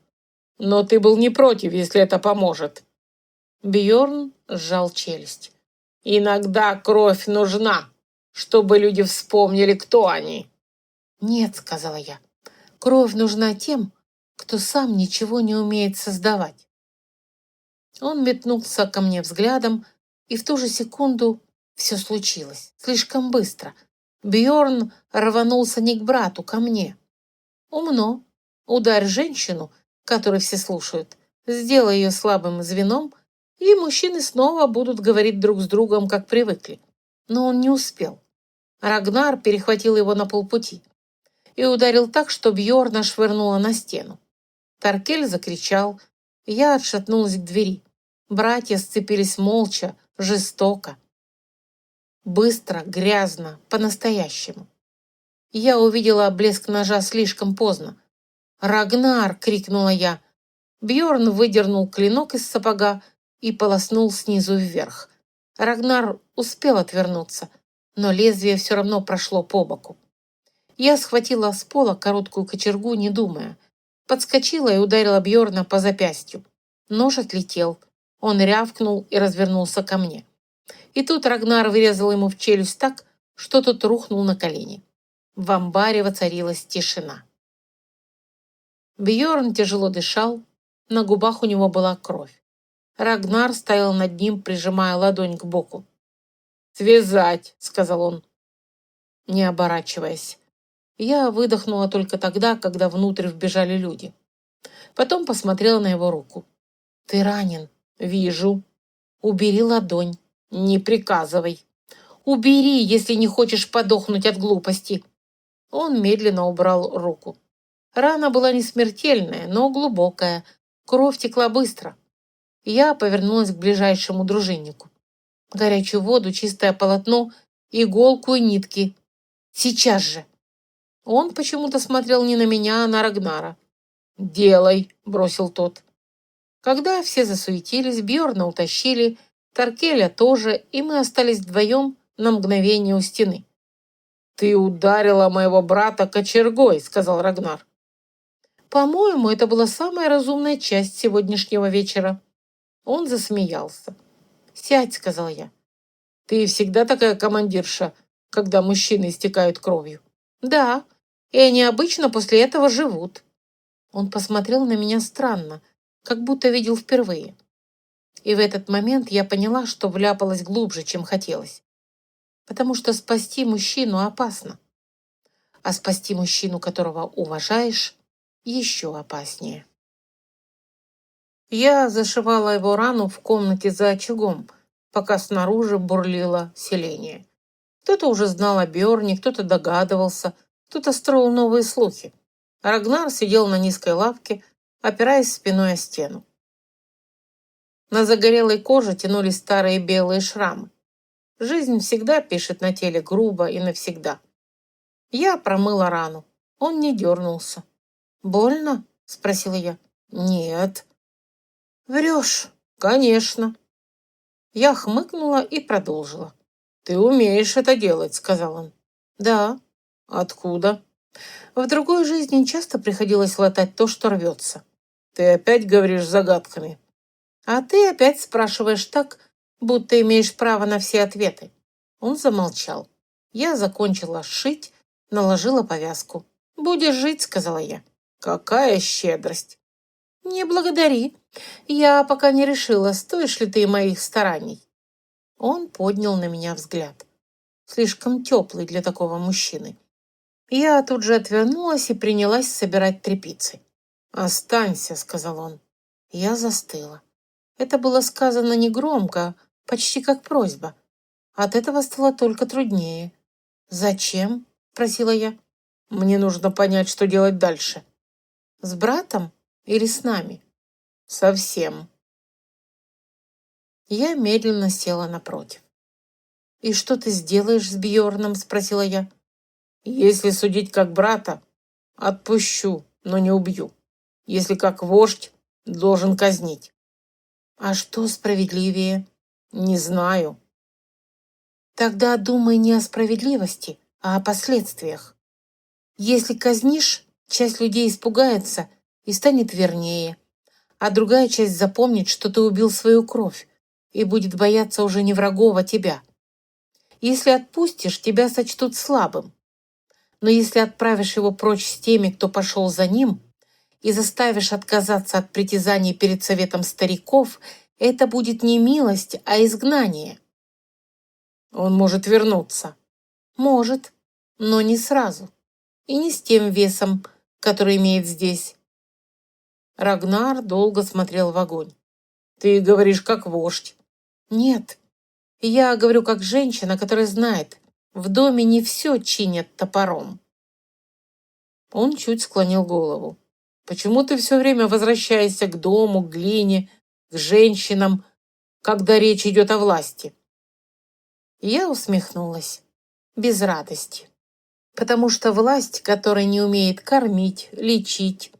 но ты был не против, если это поможет. Бьорн сжал челюсть. Иногда кровь нужна, чтобы люди вспомнили, кто они. «Нет», — сказала я, — «кровь нужна тем, кто сам ничего не умеет создавать». Он метнулся ко мне взглядом, и в ту же секунду все случилось. Слишком быстро. Бьорн рванулся не к брату, ко мне. Умно. Ударь женщину, которую все слушают, сделай ее слабым звеном, и мужчины снова будут говорить друг с другом, как привыкли. Но он не успел. Рагнар перехватил его на полпути и ударил так, что Бьорна швырнула на стену. Таркель закричал, я отшатнулась к двери. Братья сцепились молча, жестоко. Быстро, грязно, по-настоящему. Я увидела блеск ножа слишком поздно. «Рагнар!» — крикнула я. Бьорн выдернул клинок из сапога и полоснул снизу вверх. Рагнар успел отвернуться, но лезвие все равно прошло по боку. Я схватила с пола короткую кочергу, не думая. Подскочила и ударила Бьорна по запястью. Нож отлетел. Он рявкнул и развернулся ко мне. И тут Рагнар вырезал ему в челюсть так, что тот рухнул на колени. В амбаре воцарилась тишина. Бьорн тяжело дышал, на губах у него была кровь. Рагнар стоял над ним, прижимая ладонь к боку. «Связать», — сказал он, не оборачиваясь. Я выдохнула только тогда, когда внутрь вбежали люди. Потом посмотрела на его руку. «Ты ранен?» «Вижу». «Убери ладонь». «Не приказывай». «Убери, если не хочешь подохнуть от глупости». Он медленно убрал руку. Рана была не смертельная, но глубокая. Кровь текла быстро. Я повернулась к ближайшему дружиннику. Горячую воду, чистое полотно, иголку и нитки. Сейчас же. Он почему-то смотрел не на меня, а на Рагнара. «Делай», — бросил тот. Когда все засуетились, Бьорна утащили, Таркеля тоже, и мы остались вдвоем на мгновение у стены. «Ты ударила моего брата кочергой», — сказал Рагнар. «По-моему, это была самая разумная часть сегодняшнего вечера». Он засмеялся. «Сядь», — сказал я. «Ты всегда такая командирша, когда мужчины истекают кровью?» «Да, и они обычно после этого живут». Он посмотрел на меня странно, как будто видел впервые. И в этот момент я поняла, что вляпалась глубже, чем хотелось. Потому что спасти мужчину опасно. А спасти мужчину, которого уважаешь, еще опаснее. Я зашивала его рану в комнате за очагом, пока снаружи бурлило селение. Кто-то уже знал о Бьорне, кто-то догадывался, кто-то строил новые слухи. Рагнар сидел на низкой лавке, опираясь спиной о стену. На загорелой коже тянулись старые белые шрамы. Жизнь всегда пишет на теле грубо и навсегда. Я промыла рану. Он не дернулся. «Больно?» — спросила я. «Нет». «Врешь?» «Конечно». Я хмыкнула и продолжила. «Ты умеешь это делать», — сказал он. «Да». «Откуда?» «В другой жизни часто приходилось латать то, что рвется». «Ты опять говоришь загадками». «А ты опять спрашиваешь так, будто имеешь право на все ответы». Он замолчал. Я закончила шить, наложила повязку. «Будешь жить», — сказала я. «Какая щедрость!» «Не благодари. Я пока не решила, стоишь ли ты моих стараний». Он поднял на меня взгляд. Слишком теплый для такого мужчины. Я тут же отвернулась и принялась собирать тряпицы. «Останься», — сказал он. Я застыла. Это было сказано негромко, почти как просьба. От этого стало только труднее. «Зачем?» — просила я. «Мне нужно понять, что делать дальше». «С братом или с нами?» «Совсем». Я медленно села напротив. «И что ты сделаешь с Бьорном?» — спросила я. «Если судить как брата, отпущу, но не убью. если как вождь должен казнить. А что справедливее? Не знаю. Тогда думай не о справедливости, а о последствиях. Если казнишь, часть людей испугается и станет вернее, а другая часть запомнит, что ты убил свою кровь и будет бояться уже не врагов, а тебя. Если отпустишь, тебя сочтут слабым. Но если отправишь его прочь с теми, кто пошел за ним, и заставишь отказаться от притязаний перед советом стариков, это будет не милость, а изгнание. Он может вернуться. Может, но не сразу. И не с тем весом, который имеет здесь. Рагнар долго смотрел в огонь. Ты говоришь, как вождь. Нет, я говорю как женщина, которая знает, в доме не все чинят топором. Он чуть склонил голову. Почему ты все время возвращаешься к дому, к глине, к женщинам, когда речь идет о власти? Я усмехнулась, без радости. Потому что власть, которая не умеет кормить, лечить,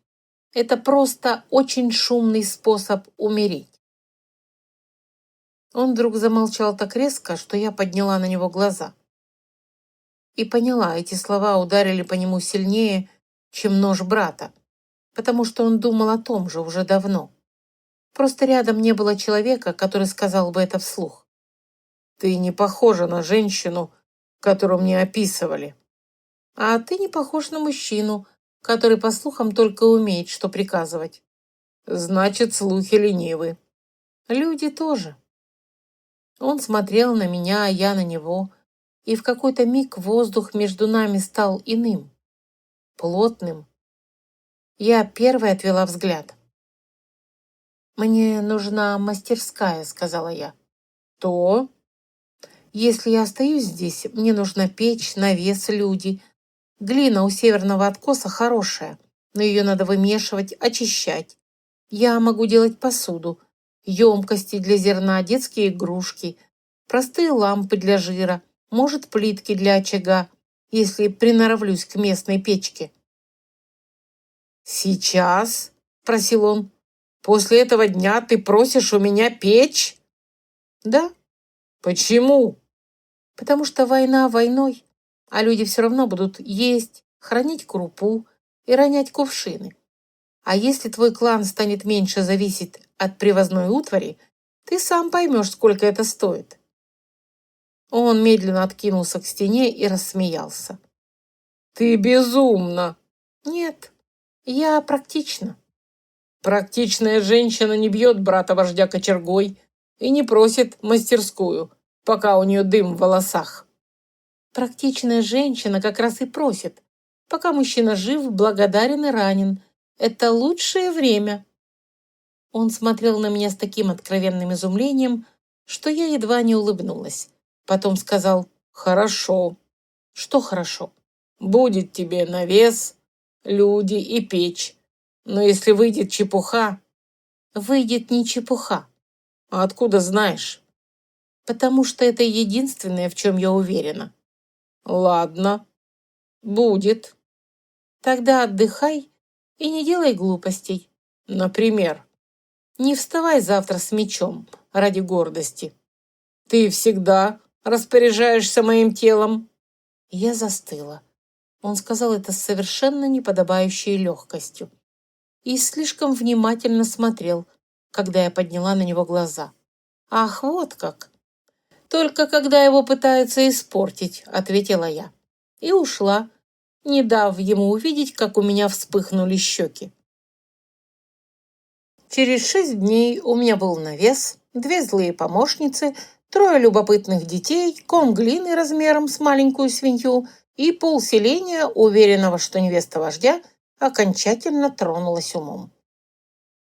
это просто очень шумный способ умереть. Он вдруг замолчал так резко, что я подняла на него глаза. И поняла, эти слова ударили по нему сильнее, чем нож брата, потому что он думал о том же уже давно. Просто рядом не было человека, который сказал бы это вслух. Ты не похожа на женщину, которую мне описывали. А ты не похож на мужчину, который, по слухам, только умеет, что приказывать. Значит, слухи ленивы. Люди тоже. Он смотрел на меня, а я на него, и в какой-то миг воздух между нами стал иным, плотным. Я первой отвела взгляд. «Мне нужна мастерская», — сказала я. То? «Если я остаюсь здесь, мне нужна печь, навес, люди. Глина у северного откоса хорошая, но ее надо вымешивать, очищать. Я могу делать посуду, емкости для зерна, детские игрушки, простые лампы для жира, может, плитки для очага, если приноровлюсь к местной печке». «Сейчас?» – просил он. «После этого дня ты просишь у меня печь?» «Да, «Почему?» потому что война войной, а люди все равно будут есть, хранить крупу и ронять кувшины. А если твой клан станет меньше зависеть от привозной утвари, ты сам поймешь, сколько это стоит». Он медленно откинулся к стене и рассмеялся. «Ты безумна!» «Нет, я практична». Практичная женщина не бьет брата-вождя кочергой и не просит мастерскую, пока у нее дым в волосах. Практичная женщина как раз и просит, пока мужчина жив, благодарен и ранен. Это лучшее время. Он смотрел на меня с таким откровенным изумлением, что я едва не улыбнулась. Потом сказал: «Хорошо». «Что хорошо?» «Будет тебе навес, люди и печь. Но если выйдет чепуха...» «Выйдет не чепуха». «А откуда знаешь?» «Потому что это единственное, в чем я уверена». «Ладно, будет. «Тогда отдыхай и не делай глупостей. Например, Не вставай завтра с мечом ради гордости». ты всегда распоряжаешься моим телом». Я застыла. Он сказал это с совершенно неподобающей легкостью и слишком внимательно смотрел, когда я подняла на него глаза. «Ах, вот как!» «Только когда его пытаются испортить», — ответила я. И ушла, не дав ему увидеть, как у меня вспыхнули щеки. Через 6 дней у меня был навес, 2 злые помощницы, 3 любопытных детей, ком глины размером с маленькую свинью и полселения, уверенного, что невеста вождя окончательно тронулась умом.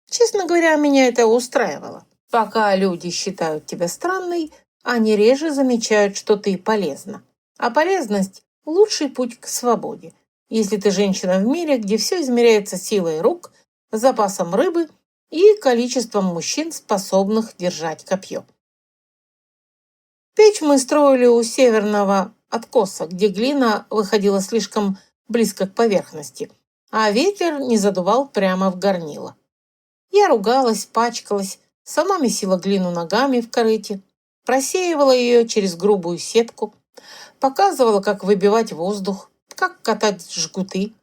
Честно говоря, меня это устраивало. Пока люди считают тебя странной, они реже замечают, что ты полезна. А полезность – лучший путь к свободе, если ты женщина в мире, где все измеряется силой рук, запасом рыбы и количеством мужчин, способных держать копье. Печь мы строили у северного откоса, где глина выходила слишком близко к поверхности, а ветер не задувал прямо в горнило. Я ругалась, пачкалась, сама месила глину ногами в корыте, просеивала ее через грубую сетку, показывала, как выбивать воздух, как катать жгуты,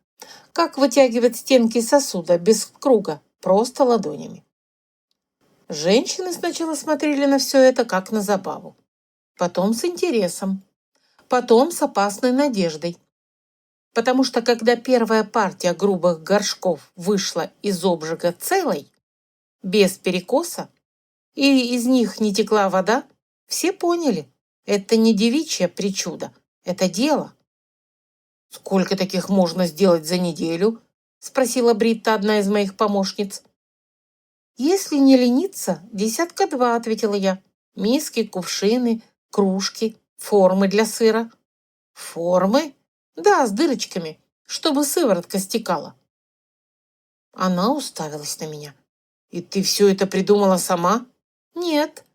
как вытягивать стенки сосуда без круга, просто ладонями. Женщины сначала смотрели на все это как на забаву, потом с интересом, потом с опасной надеждой. Потому что когда первая партия грубых горшков вышла из обжига целой, без перекоса, и из них не текла вода, все поняли, это не девичья причуда, это дело. «Сколько таких можно сделать за неделю?» — спросила Бритта, одна из моих помощниц. «Если не лениться, 1.2 десятка», — ответила я. «Миски, кувшины, кружки, формы для сыра». «Формы?» «Да, с дырочками, чтобы сыворотка стекала». Она уставилась на меня. «И ты все это придумала сама?» «Нет,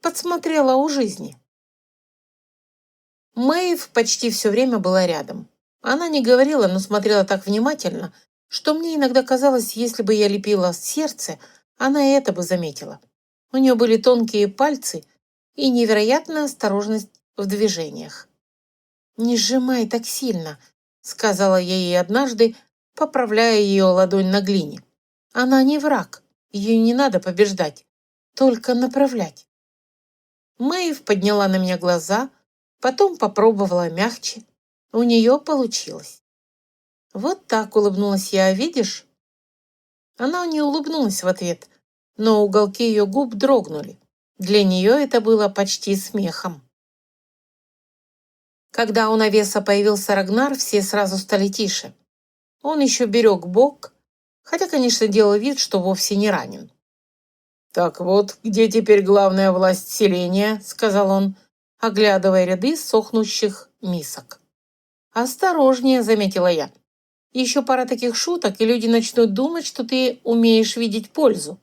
подсмотрела у жизни». Мэйв почти все время была рядом. Она не говорила, но смотрела так внимательно, что мне иногда казалось, если бы я лепила сердце, она и это бы заметила. У нее были тонкие пальцы и невероятная осторожность в движениях. «Не сжимай так сильно», — сказала я ей однажды, поправляя ее ладонь на глине. «Она не враг, ее не надо побеждать, только направлять». Мэйв подняла на меня глаза, потом попробовала мягче. У нее получилось. «Вот так», — улыбнулась я, — «видишь?» Она не улыбнулась в ответ, но уголки ее губ дрогнули. Для нее это было почти смехом. Когда у навеса появился Рагнар, все сразу стали тише. Он еще берег бок, хотя, конечно, делал вид, что вовсе не ранен. «Так вот, где теперь главная власть селения?» — сказал он, оглядывая ряды сохнущих мисок. «Осторожнее», — заметила я. «Еще пара таких шуток, и люди начнут думать, что ты умеешь видеть пользу».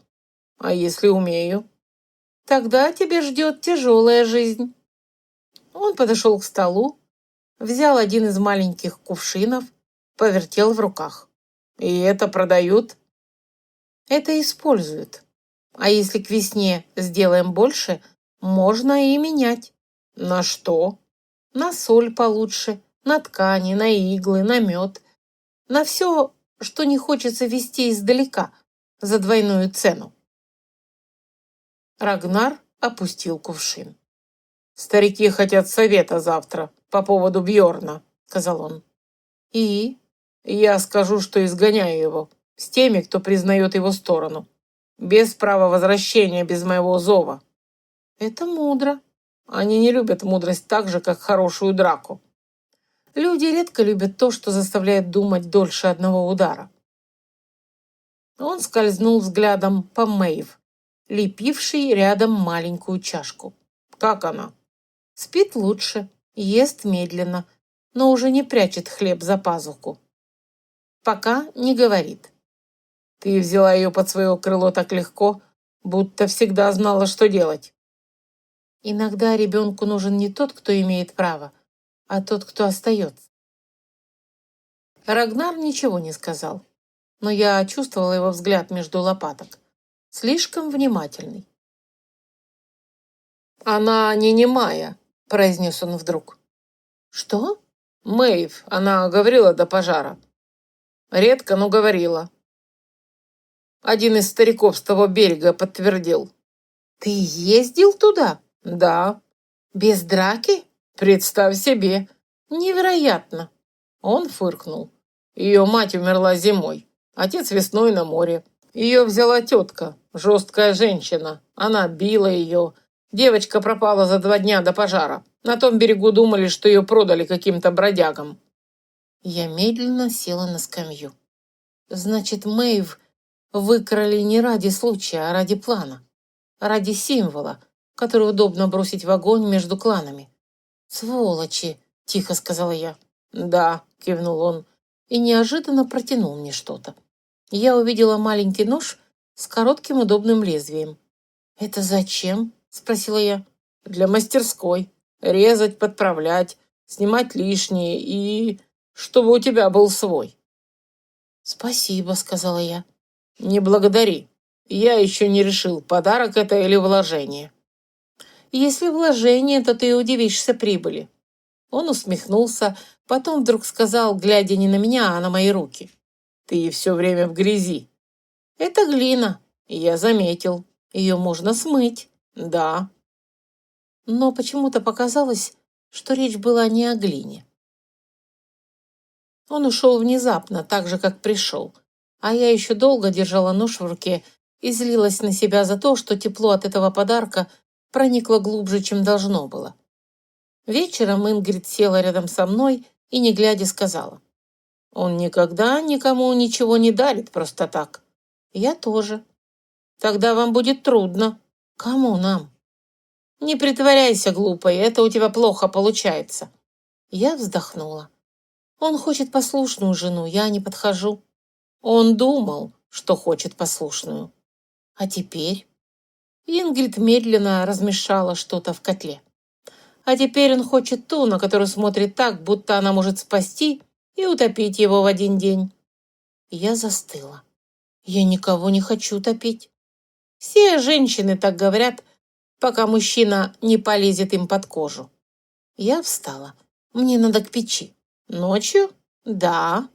«А если умею?» «Тогда тебя ждет тяжелая жизнь». Он подошел к столу, взял один из маленьких кувшинов, повертел в руках. «И это продают?» «Это используют. А если к весне сделаем больше, можно и менять». «На что?» «На соль получше, на ткани, на иглы, на мед. На все, что не хочется везти издалека, за двойную цену». Рагнар опустил кувшин. «Старики хотят совета завтра по поводу Бьорна», — сказал он. «И?» «Я скажу, что изгоняю его с теми, кто признает его сторону. Без права возвращения, без моего зова». «Это мудро». «Они не любят мудрость так же, как хорошую драку». «Люди редко любят то, что заставляет думать дольше одного удара». Он скользнул взглядом по Мэйв, лепившей рядом маленькую чашку. «Как она?» «Спит лучше, ест медленно, но уже не прячет хлеб за пазуху. Пока не говорит». «Ты взяла ее под свое крыло так легко, будто всегда знала, что делать». «Иногда ребенку нужен не тот, кто имеет право, а тот, кто остается». Рагнар ничего не сказал, но я чувствовала его взгляд между лопаток. Слишком внимательный. «Она не немая», — произнес он вдруг. «Что?» «Мэйв, она говорила до пожара». «Редко, но говорила». Один из стариков с того берега подтвердил. «Ты ездил туда?» «Да». «Без драки?» «Представь себе». «Невероятно». Он фыркнул. Ее мать умерла зимой, отец весной на море. Ее взяла тетка, жесткая женщина. Она била ее. Девочка пропала за 2 дня до пожара. На том берегу думали, что ее продали каким-то бродягам. Я медленно села на скамью. Значит, Мэйв выкрали не ради случая, а ради плана. Ради символа, который удобно бросить в огонь между кланами. «Сволочи!» — тихо сказала я. «Да», — кивнул он, и неожиданно протянул мне что-то. Я увидела маленький нож с коротким удобным лезвием. «Это зачем?» — спросила я. «Для мастерской. Резать, подправлять, снимать лишнее и... чтобы у тебя был свой». «Спасибо», — сказала я. Не благодари. Я еще не решил, подарок это или вложение. «Если вложение, то ты удивишься прибыли». Он усмехнулся, потом вдруг сказал, глядя не на меня, а на мои руки. Ты все время в грязи. «Это глина». Я заметил. Ее можно смыть. Да. Но почему-то показалось, что речь была не о глине. Он ушел внезапно, так же, как пришел. А я еще долго держала нож в руке и злилась на себя за то, что тепло от этого подарка проникло глубже, чем должно было. Вечером Ингрид села рядом со мной и, не глядя, сказала: «Он никогда никому ничего не дарит просто так». «Я тоже». «Тогда вам будет трудно». «Кому нам?» «Не притворяйся глупой, это у тебя плохо получается». Я вздохнула. «Он хочет послушную жену, я не подхожу». «Он думал, что хочет послушную». «А теперь?» Ингрид медленно размешала что-то в котле. «А теперь он хочет ту, на которую смотрит так, будто она может спасти и утопить его в один день». Я застыла. «Я никого не хочу топить». «Все женщины так говорят, пока мужчина не полезет им под кожу». Я встала. «Мне надо к печи». «Ночью?» «Да».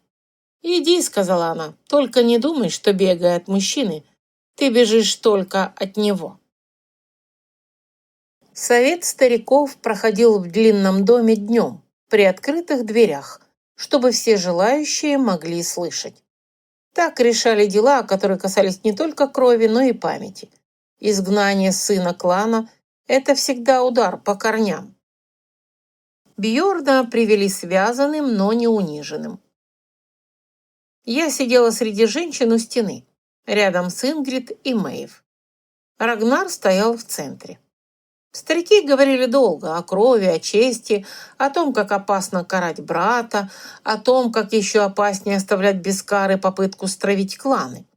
«Иди», — сказала она, — «только не думай, что, бегая от мужчины, ты бежишь только от него». Совет стариков проходил в длинном доме днем, при открытых дверях, чтобы все желающие могли слышать. Так решали дела, которые касались не только крови, но и памяти. Изгнание сына клана – это всегда удар по корням. Бьорна привели связанным, но не униженным. Я сидела среди женщин у стены, рядом с Ингрид и Мэйв. Рагнар стоял в центре. Старики говорили долго о крови, о чести, о том, как опасно карать брата, о том, как еще опаснее оставлять без кары попытку стравить кланы,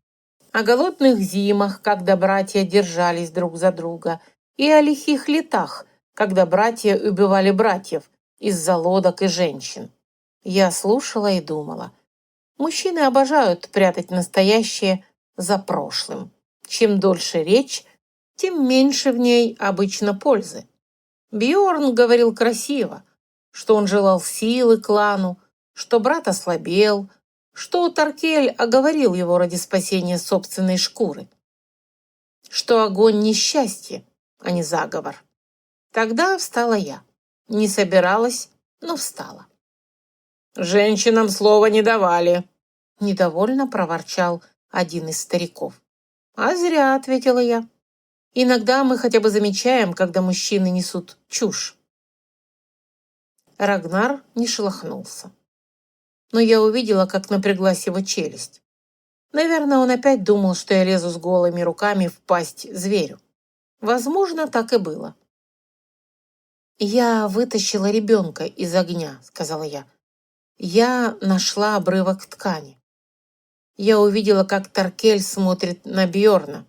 о голодных зимах, когда братья держались друг за друга, и о лихих летах, когда братья убивали братьев из-за лодок и женщин. Я слушала и думала. Мужчины обожают прятать настоящее за прошлым. Чем дольше речь, тем меньше в ней обычно пользы. Бьорн говорил красиво, что он желал силы клану, что брат ослабел, что Таркель оговорил его ради спасения собственной шкуры, что огонь не счастье, а не заговор. Тогда встала я. Не собиралась, но встала. «Женщинам слова не давали», — недовольно проворчал один из стариков. «А зря», — ответила я. «Иногда мы хотя бы замечаем, когда мужчины несут чушь». Рагнар не шелохнулся. Но я увидела, как напряглась его челюсть. Наверное, он опять думал, что я лезу с голыми руками в пасть зверю. Возможно, так и было. «Я вытащила ребенка из огня», — сказала я. «Я нашла обрывок ткани. Я увидела, как Таркель смотрит на Бьорна.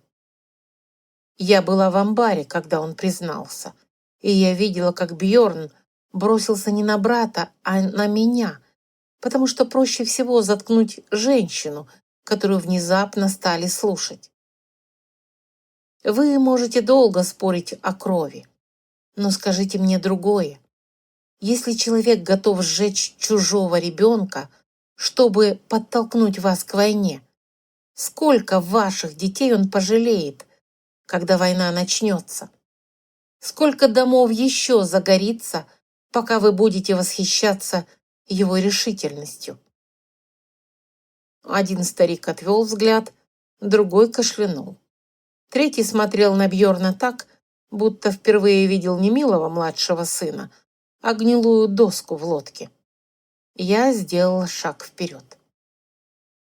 Я была в амбаре, когда он признался, и я видела, как Бьорн бросился не на брата, а на меня, потому что проще всего заткнуть женщину, которую внезапно стали слушать. Вы можете долго спорить о крови, но скажите мне другое. Если человек готов сжечь чужого ребенка, чтобы подтолкнуть вас к войне, сколько ваших детей он пожалеет, когда война начнется? Сколько домов еще загорится, пока вы будете восхищаться его решительностью?» Один старик отвел взгляд, другой кашлянул. Третий смотрел на Бьорна так, будто впервые видел не милого младшего сына, а гнилую доску в лодке. Я сделала шаг вперед.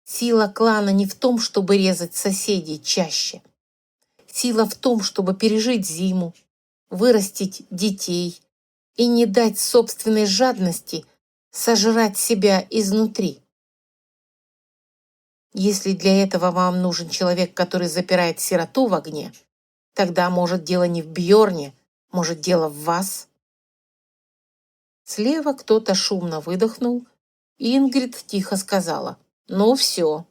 Сила клана не в том, чтобы резать соседей чаще. Сила в том, чтобы пережить зиму, вырастить детей и не дать собственной жадности сожрать себя изнутри. Если для этого вам нужен человек, который запирает сироту в огне, тогда, может, дело не в Бьорне, может, дело в вас. Слева кто-то шумно выдохнул, и Ингрид тихо сказала: «Ну все,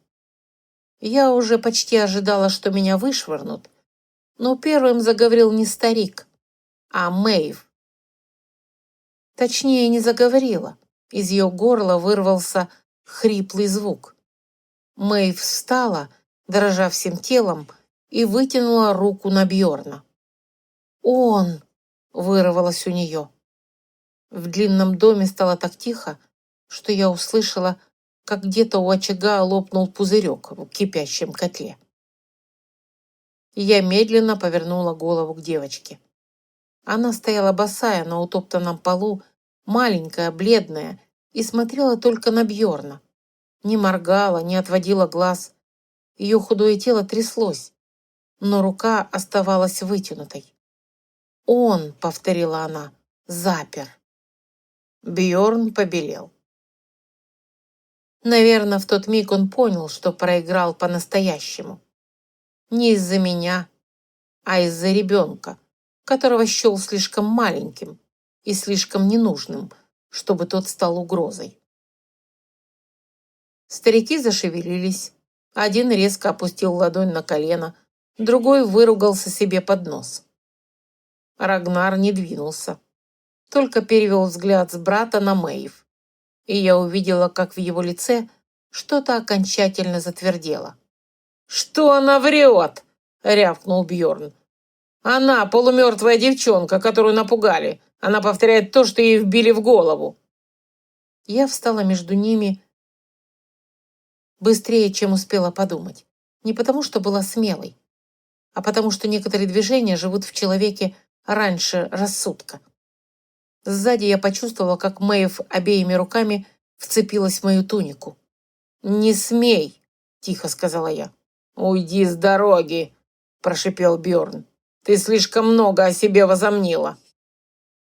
Я уже почти ожидала, что меня вышвырнут, но первым заговорил не старик, а Мэйв. Точнее, не заговорила. Из ее горла вырвался хриплый звук. Мэйв встала, дрожа всем телом, и вытянула руку на Бьорна. «Он!» — вырвалось у нее. В длинном доме стало так тихо, что я услышала, как где-то у очага лопнул пузырек в кипящем котле. Я медленно повернула голову к девочке. Она стояла босая на утоптанном полу, маленькая, бледная, и смотрела только на Бьорна. Не моргала, не отводила глаз. Ее худое тело тряслось, но рука оставалась вытянутой. «Он», — повторила она, — «запер». Бьорн побелел. Наверное, в тот миг он понял, что проиграл по-настоящему. Не из-за меня, а из-за ребенка, которого счел слишком маленьким и слишком ненужным, чтобы тот стал угрозой. Старики зашевелились. Один резко опустил ладонь на колено, другой выругался себе под нос. Рагнар не двинулся, только перевел взгляд с брата на Мэйв, и я увидела, как в его лице что-то окончательно затвердело. «Что она врет?» — рявкнул Бьорн. «Она полумертвая девчонка, которую напугали. Она повторяет то, что ей вбили в голову». Я встала между ними быстрее, чем успела подумать. Не потому, что была смелой, а потому, что некоторые движения живут в человеке раньше рассудка. Сзади я почувствовала, как Мэйв обеими руками вцепилась в мою тунику. «Не смей!» — тихо сказала я. «Уйди с дороги!» — прошипел Бьорн. «Ты слишком много о себе возомнила».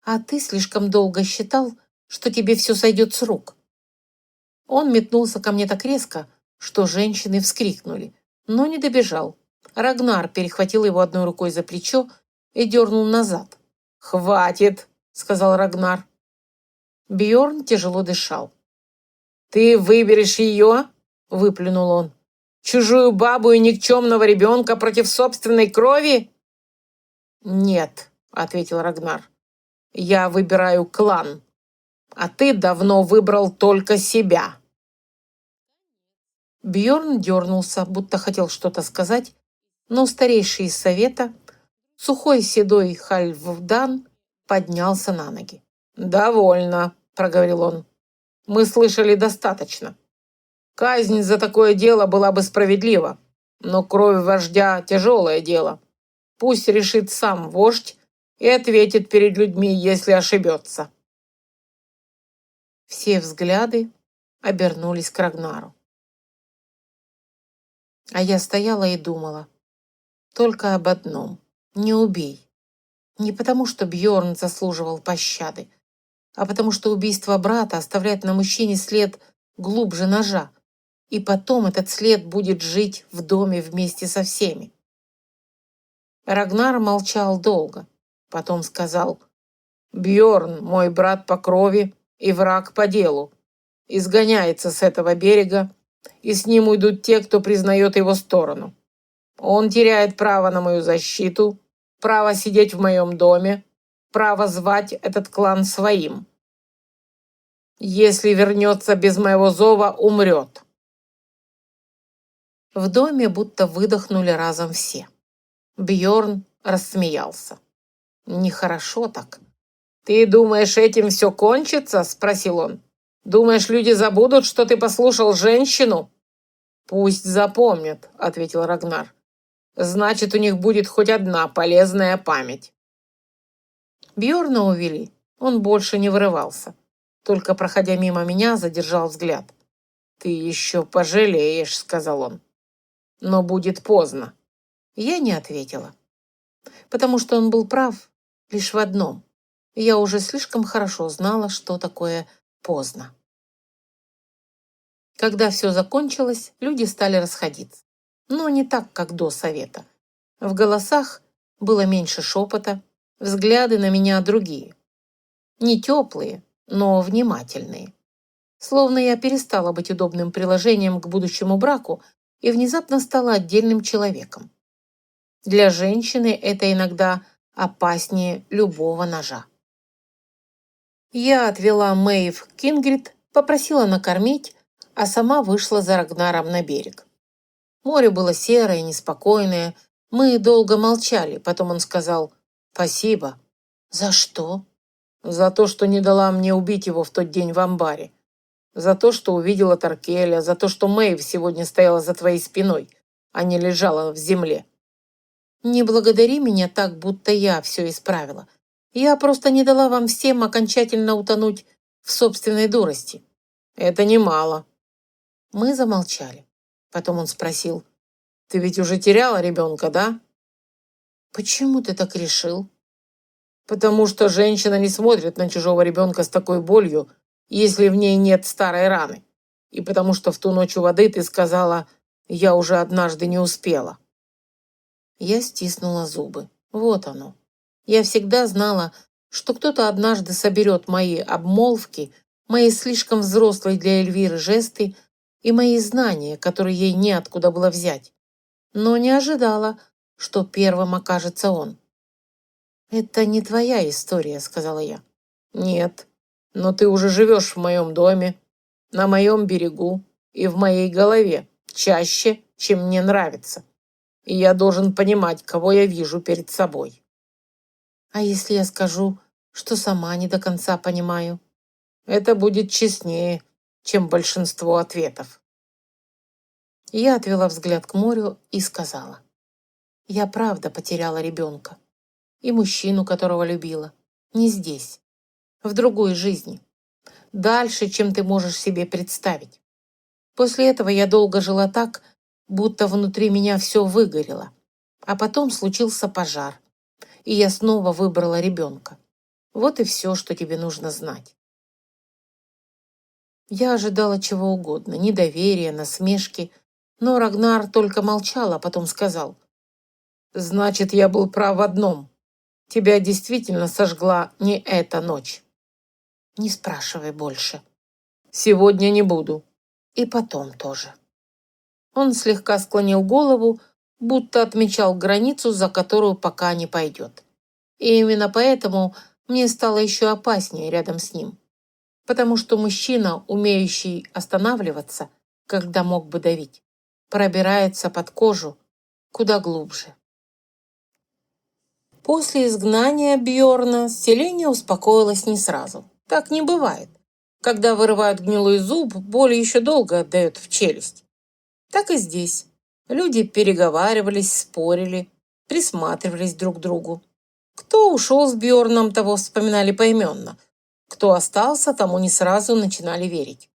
«А ты слишком долго считал, что тебе все сойдет с рук». Он метнулся ко мне так резко, что женщины вскрикнули, но не добежал. Рагнар перехватил его одной рукой за плечо и дернул назад. «Хватит!» — сказал Рагнар. Бьорн тяжело дышал. «Ты выберешь ее?» — выплюнул он. «Чужую бабу и никчемного ребенка против собственной крови?» «Нет», — ответил Рагнар. «Я выбираю клан, а ты давно выбрал только себя». Бьорн дернулся, будто хотел что-то сказать, но старейший из совета, сухой седой Хальфдан, поднялся на ноги. «Довольно», — проговорил он. «Мы слышали достаточно. Казнь за такое дело была бы справедлива, но кровь вождя — тяжелое дело. Пусть решит сам вождь и ответит перед людьми, если ошибется». Все взгляды обернулись к Рагнару. А я стояла и думала только об одном: не убей. Не потому, что Бьорн заслуживал пощады, а потому что убийство брата оставляет на мужчине след глубже ножа, и потом этот след будет жить в доме вместе со всеми. Рагнар молчал долго, потом сказал: «Бьорн, мой брат по крови и враг по делу, изгоняется с этого берега, и с ним уйдут те, кто признает его сторону. Он теряет право на мою защиту, право сидеть в моем доме, право звать этот клан своим. Если вернется без моего зова, умрет». В доме будто выдохнули разом все. Бьорн рассмеялся. «Нехорошо так». «Ты думаешь, этим все кончится?» — спросил он. «Думаешь, люди забудут, что ты послушал женщину?» «Пусть запомнят», — ответил Рагнар. «Значит, у них будет хоть одна полезная память». Бьорна увели. Он больше не вырывался. Только, проходя мимо меня, задержал взгляд. «Ты еще пожалеешь», — сказал он. «Но будет поздно». Я не ответила, потому что он был прав лишь в одном. Я уже слишком хорошо знала, что такое поздно. Когда все закончилось, люди стали расходиться. Но не так, как до совета. В голосах было меньше шепота, взгляды на меня другие. Не теплые, но внимательные. Словно я перестала быть удобным приложением к будущему браку, и внезапно стала отдельным человеком. Для женщины это иногда опаснее любого ножа. Я отвела Мэйв к Кингрид, попросила накормить, а сама вышла за Рагнаром на берег. Море было серое, неспокойное. Мы долго молчали, потом он сказал «Спасибо». «За что?» «За то, что не дала мне убить его в тот день в амбаре. За то, что увидела Таркеля, за то, что Мэйв сегодня стояла за твоей спиной, а не лежала в земле». «Не благодари меня так, будто я все исправила. Я просто не дала вам всем окончательно утонуть в собственной дурости». «Это немало». Мы замолчали. Потом он спросил: «Ты ведь уже теряла ребенка, да?» «Почему ты так решил?» «Потому что женщина не смотрит на чужого ребенка с такой болью, если в ней нет старой раны. И потому что в ту ночь у воды ты сказала: «Я уже однажды не успела». Я стиснула зубы. Вот оно. Я всегда знала, что кто-то однажды соберет мои обмолвки, мои слишком взрослые для Эльвиры жесты и мои знания, которые ей неоткуда было взять. Но не ожидала, что первым окажется он. «Это не твоя история», — сказала я. «Нет, но ты уже живешь в моем доме, на моем берегу и в моей голове чаще, чем мне нравится. И я должен понимать, кого я вижу перед собой». «А если я скажу, что сама не до конца понимаю?» «Это будет честнее, чем большинство ответов». Я отвела взгляд к морю и сказала: «Я правда потеряла ребенка. И мужчину, которого любила. Не здесь. В другой жизни. Дальше, чем ты можешь себе представить. После этого я долго жила так, будто внутри меня все выгорело. А потом случился пожар, и я снова выбрала ребенка. Вот и все, что тебе нужно знать». Я ожидала чего угодно, недоверия, насмешки, но Рагнар только молчал, а потом сказал: «Значит, я был прав в одном. Тебя действительно сожгла не эта ночь». «Не спрашивай больше». «Сегодня не буду». «И потом тоже». Он слегка склонил голову, будто отмечал границу, за которую пока не пойдет. И именно поэтому мне стало еще опаснее рядом с ним. Потому что мужчина, умеющий останавливаться, когда мог бы давить, пробирается под кожу куда глубже. После изгнания Бьорна селение успокоилось не сразу. Так не бывает. Когда вырывают гнилой зуб, боль еще долго отдает в челюсть. Так и здесь. Люди переговаривались, спорили, присматривались друг к другу. Кто ушел с Бьорном, того вспоминали поименно. Кто остался, тому не сразу начинали верить.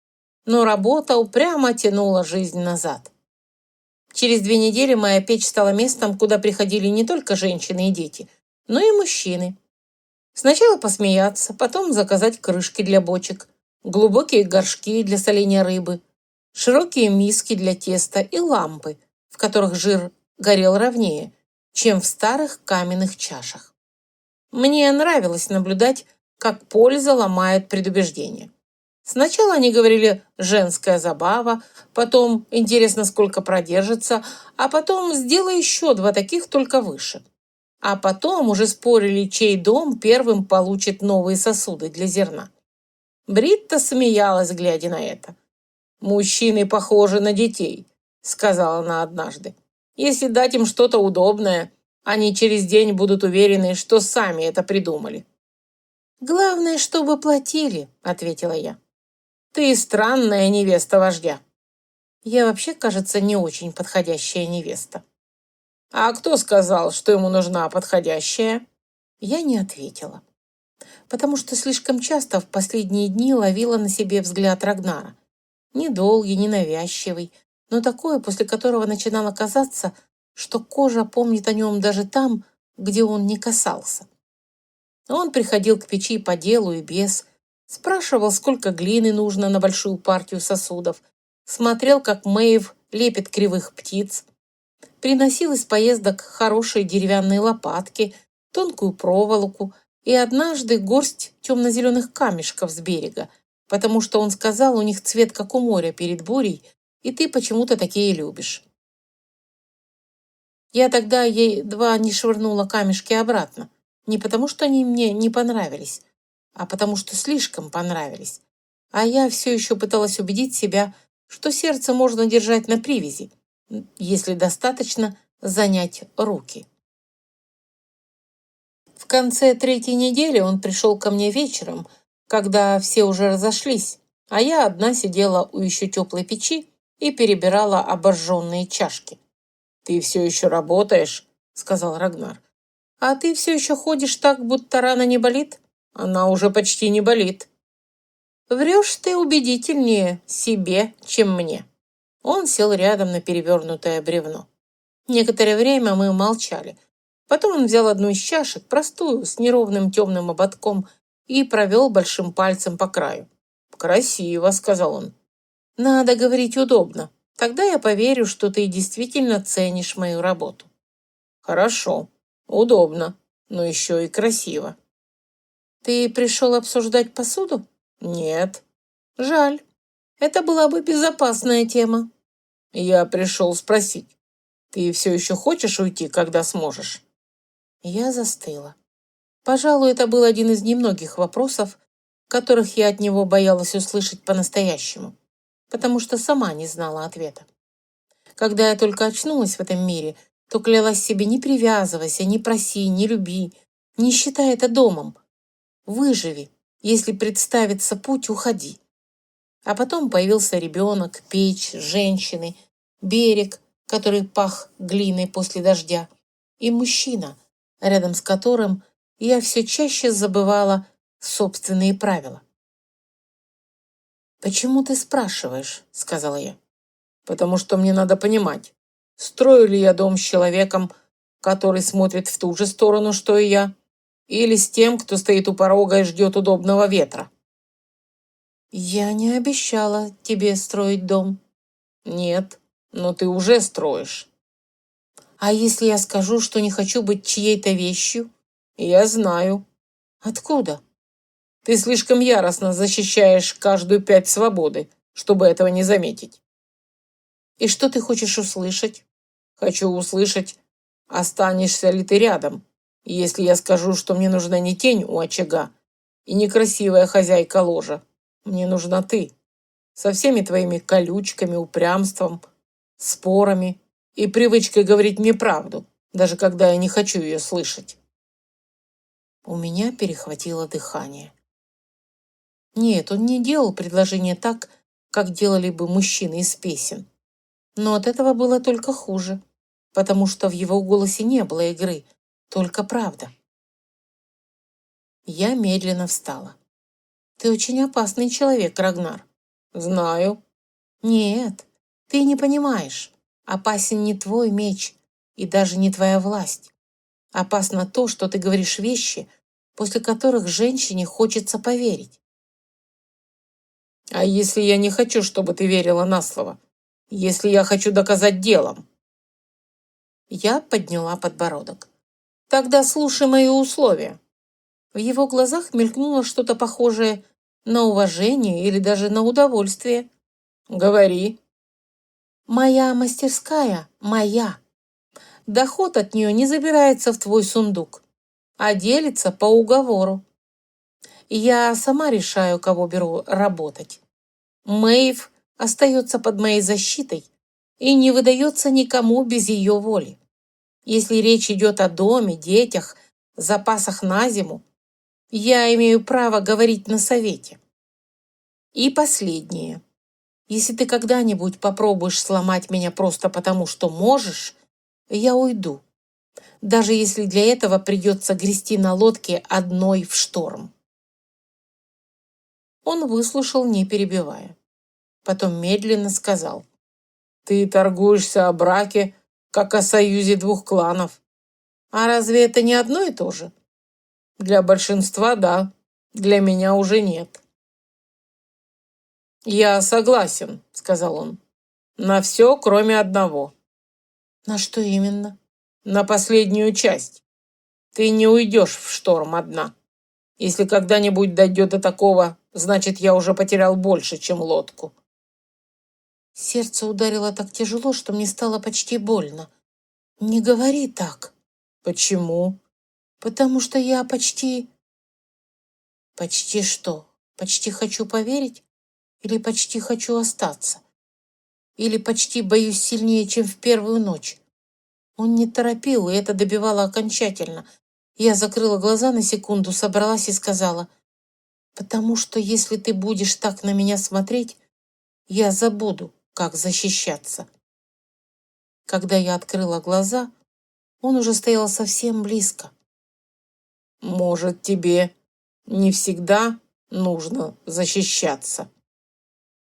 Но работа упрямо тянула жизнь назад. Через 2 недели моя печь стала местом, куда приходили не только женщины и дети, но и мужчины. Сначала посмеяться, потом заказать крышки для бочек, глубокие горшки для соления рыбы, широкие миски для теста и лампы, в которых жир горел ровнее, чем в старых каменных чашах. Мне нравилось наблюдать, как польза ломает предубеждения. Сначала они говорили «женская забава», потом «интересно, сколько продержится», а потом «сделай еще 2 таких, только выше». А потом уже спорили, чей дом первым получит новые сосуды для зерна. Бритта смеялась, глядя на это. «Мужчины похожи на детей», — сказала она однажды. «Если дать им что-то удобное, они через день будут уверены, что сами это придумали». «Главное, чтобы платили», — ответила я. «Ты странная невеста вождя». Я вообще, кажется, не очень подходящая невеста. «А кто сказал, что ему нужна подходящая?» Я не ответила, потому что слишком часто в последние дни ловила на себе взгляд Рагнара. Недолгий, ненавязчивый, но такое, после которого начинало казаться, что кожа помнит о нем даже там, где он не касался. Он приходил к печи по делу и без, спрашивал, сколько глины нужно на большую партию сосудов, смотрел, как Мэйв лепит кривых птиц, приносил из поездок хорошие деревянные лопатки, тонкую проволоку и однажды горсть темно-зеленых камешков с берега, потому что он сказал, у них цвет как у моря перед бурей, и ты почему-то такие любишь. Я тогда ей два не швырнула камешки обратно. Не потому, что они мне не понравились, а потому, что слишком понравились. А я все еще пыталась убедить себя, что сердце можно держать на привязи, если достаточно занять руки. В конце третьей недели он пришел ко мне вечером, когда все уже разошлись, а я одна сидела у еще теплой печи и перебирала обожженные чашки. «Ты все еще работаешь?» — сказал Рагнар. «А ты все еще ходишь так, будто рана не болит?» «Она уже почти не болит». «Врешь ты убедительнее себе, чем мне». Он сел рядом на перевернутое бревно. Некоторое время мы молчали. Потом он взял одну из чашек, простую, с неровным темным ободком, и провел большим пальцем по краю. «Красиво», — сказал он. «Надо говорить удобно. Тогда я поверю, что ты действительно ценишь мою работу». «Хорошо, удобно, но еще и красиво». «Ты пришел обсуждать посуду?» «Нет». «Жаль. Это была бы безопасная тема». «Я пришел спросить, ты все еще хочешь уйти, когда сможешь?» Я застыла. Пожалуй, это был один из немногих вопросов, которых я от него боялась услышать по-настоящему, потому что сама не знала ответа. Когда я только очнулась в этом мире, то клялась себе: не привязывайся, не проси, не люби, не считай это домом. Выживи, если представится путь, уходи. А потом появился ребенок, печь, женщины, берег, который пах глиной после дождя, и мужчина, рядом с которым я все чаще забывала собственные правила. «Почему ты спрашиваешь?» — сказала я. «Потому что мне надо понимать, строю ли я дом с человеком, который смотрит в ту же сторону, что и я, или с тем, кто стоит у порога и ждет удобного ветра». «Я не обещала тебе строить дом». «Нет, но ты уже строишь». «А если я скажу, что не хочу быть чьей-то вещью?» «Я знаю». «Откуда?» «Ты слишком яростно защищаешь каждую пять свободы, чтобы этого не заметить». «И что ты хочешь услышать?» «Хочу услышать, останешься ли ты рядом, если я скажу, что мне нужна не тень у очага и некрасивая хозяйка ложа. Мне нужна ты, со всеми твоими колючками, упрямством, спорами и привычкой говорить мне правду, даже когда я не хочу ее слышать». У меня перехватило дыхание. Нет, он не делал предложение так, как делали бы мужчины из песен. Но от этого было только хуже, потому что в его голосе не было игры, только правда. Я медленно встала. «Ты очень опасный человек, Рагнар». «Знаю». «Нет, ты не понимаешь. Опасен не твой меч и даже не твоя власть. Опасно то, что ты говоришь вещи, после которых женщине хочется поверить». «А если я не хочу, чтобы ты верила на слово? Если я хочу доказать делом?» Я подняла подбородок. «Тогда слушай мои условия». В его глазах мелькнуло что-то похожее на уважение или даже на удовольствие. «Говори». «Моя мастерская моя. Доход от нее не забирается в твой сундук, а делится по уговору. Я сама решаю, кого беру работать. Мэйв остается под моей защитой и не выдается никому без ее воли. Если речь идет о доме, детях, запасах на зиму, я имею право говорить на совете. И последнее. Если ты когда-нибудь попробуешь сломать меня просто потому, что можешь, я уйду, даже если для этого придется грести на лодке одной в шторм». Он выслушал, не перебивая. Потом медленно сказал: «Ты торгуешься о браке, как о союзе двух кланов». «А разве это не одно и то же?» «Для большинства – да, для меня уже нет». «Я согласен», – сказал он, – «на все, кроме одного». «На что именно?» «На последнюю часть. Ты не уйдешь в шторм одна. Если когда-нибудь дойдет до такого, значит, я уже потерял больше, чем лодку». Сердце ударило так тяжело, что мне стало почти больно. Не говори так, Почему? потому что я почти... Почти что? Почти хочу поверить? Или почти хочу остаться? Или почти боюсь сильнее, чем в первую ночь? Он не торопил, и это добивало окончательно. Я закрыла глаза на секунду, собралась и сказала, «Потому что если ты будешь так на меня смотреть, я забуду, как защищаться». Когда я открыла глаза, он уже стоял совсем близко. Может, тебе не всегда нужно защищаться?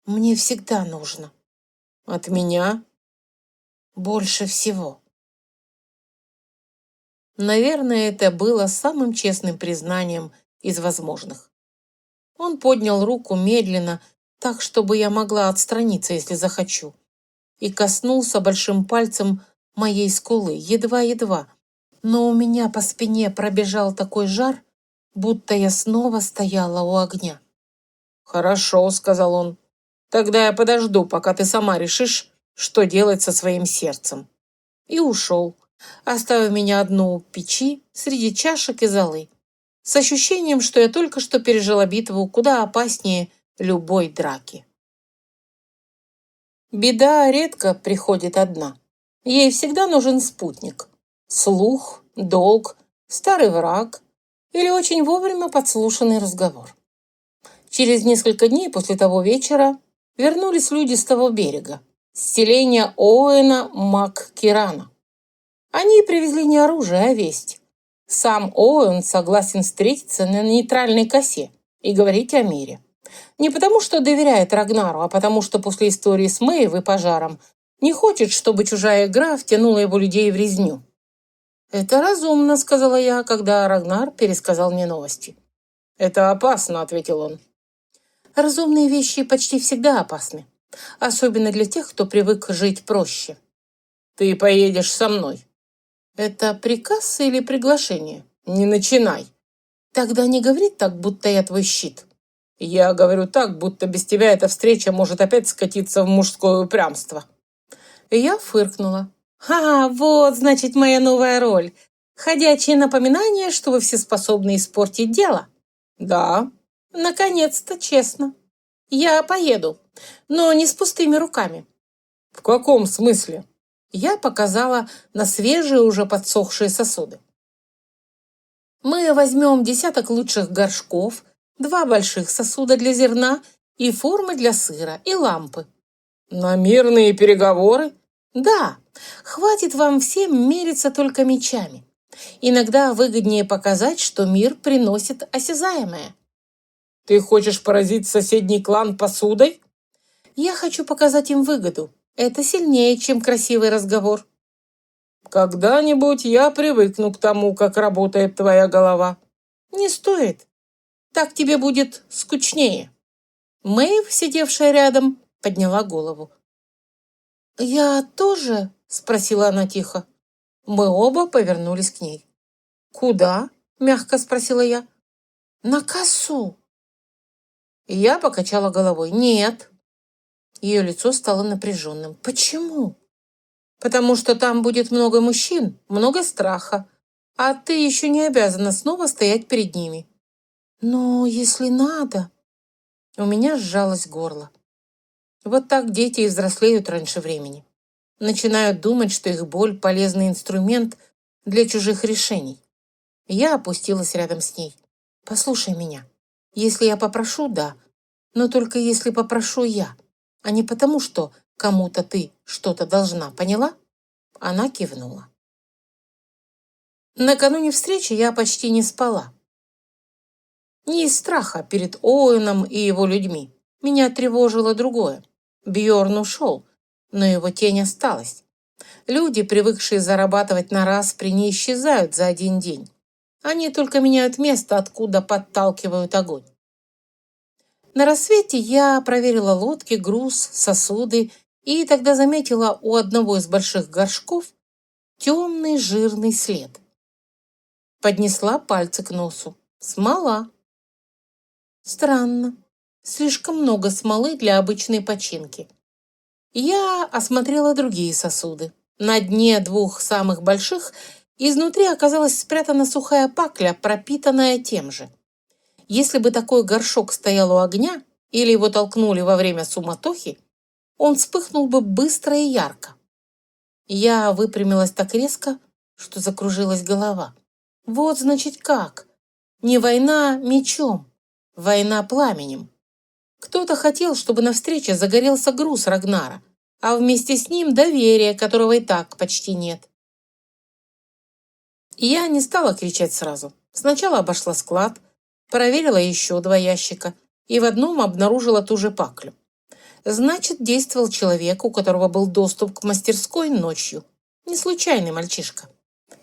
Мне всегда нужно. От меня? Больше всего. Наверное, это было самым честным признанием из возможных. Он поднял руку медленно, так, чтобы я могла отстраниться, если захочу, и коснулся большим пальцем моей скулы, едва-едва, но у меня по спине пробежал такой жар, будто я снова стояла у огня. «Хорошо», — сказал он. «Тогда я подожду, пока ты сама решишь, что делать со своим сердцем». И ушел, оставив меня одну у печи среди чашек и золы, с ощущением, что я только что пережила битву куда опаснее любой драки. Беда редко приходит одна. Ей всегда нужен спутник. Слух, долг, старый враг или очень вовремя подслушанный разговор. Через несколько дней после того вечера вернулись люди с того берега, с селения Оуэна Маккирана. Они привезли не оружие, а весть. Сам Оуэн согласен встретиться на нейтральной косе и говорить о мире. Не потому, что доверяет Рагнару, а потому, что после истории с Мэйв и пожаром не хочет, чтобы чужая игра втянула его людей в резню. «Это разумно», — сказала я, когда Рагнар пересказал мне новости. «Это опасно», — ответил он. «Разумные вещи почти всегда опасны, особенно для тех, кто привык жить проще». «Ты поедешь со мной». «Это приказ или приглашение?» «Не начинай». «Тогда не говори так, будто я твой щит». «Я говорю так, будто без тебя эта встреча может опять скатиться в мужское упрямство». И я фыркнула. Вот, значит, моя новая роль. Ходячее напоминание, что вы все способны испортить дело». «Да». «Наконец-то, честно. Я поеду, но не с пустыми руками». «В каком смысле?» Я показала на свежие, уже подсохшие сосуды. «Мы возьмем десяток лучших горшков, 2 больших сосуда для зерна и формы для сыра, и лампы». «На мирные переговоры?» «Да, хватит вам всем мериться только мечами. Иногда выгоднее показать, что мир приносит осязаемое». «Ты хочешь поразить соседний клан посудой?» «Я хочу показать им выгоду. Это сильнее, чем красивый разговор». «Когда-нибудь я привыкну к тому, как работает твоя голова». «Не стоит. Так тебе будет скучнее». Мэйв, сидевшая рядом, подняла голову. «Я тоже?» — спросила она тихо. Мы оба повернулись к ней. «Куда?» — мягко спросила я. «На косу». Я покачала головой. «Нет». Ее лицо стало напряженным. «Почему?» «Потому что там будет много мужчин, много страха, а ты еще не обязана снова стоять перед ними». «Но если надо...» У меня сжалось горло. Вот так дети и взрослеют раньше времени. Начинают думать, что их боль – полезный инструмент для чужих решений. Я опустилась рядом с ней. «Послушай меня. Если я попрошу, да, но только если попрошу я, а не потому, что кому-то ты что-то должна, поняла?» Она кивнула. Накануне встречи я почти не спала. Не из страха перед Оуэном и его людьми. Меня тревожило другое. Бьорн ушел, но его тень осталась. Люди, привыкшие зарабатывать на распри, не исчезают за один день. Они только меняют место, откуда подталкивают огонь. На рассвете я проверила лодки, груз, сосуды и тогда заметила у одного из больших горшков темный жирный след. Поднесла пальцы к носу. Смола. Странно. Слишком много смолы для обычной починки. Я осмотрела другие сосуды. На дне двух самых больших изнутри оказалась спрятана сухая пакля, пропитанная тем же. Если бы такой горшок стоял у огня или его толкнули во время суматохи, он вспыхнул бы быстро и ярко. Я выпрямилась так резко, что закружилась голова. Вот значит как. Не война мечом, война пламенем. Кто-то хотел, чтобы на встрече загорелся груз Рагнара, а вместе с ним доверие, которого и так почти нет. И я не стала кричать сразу. Сначала обошла склад, проверила еще 2 ящика и в одном обнаружила ту же паклю. Значит, действовал человек, у которого был доступ к мастерской ночью. Не случайный мальчишка.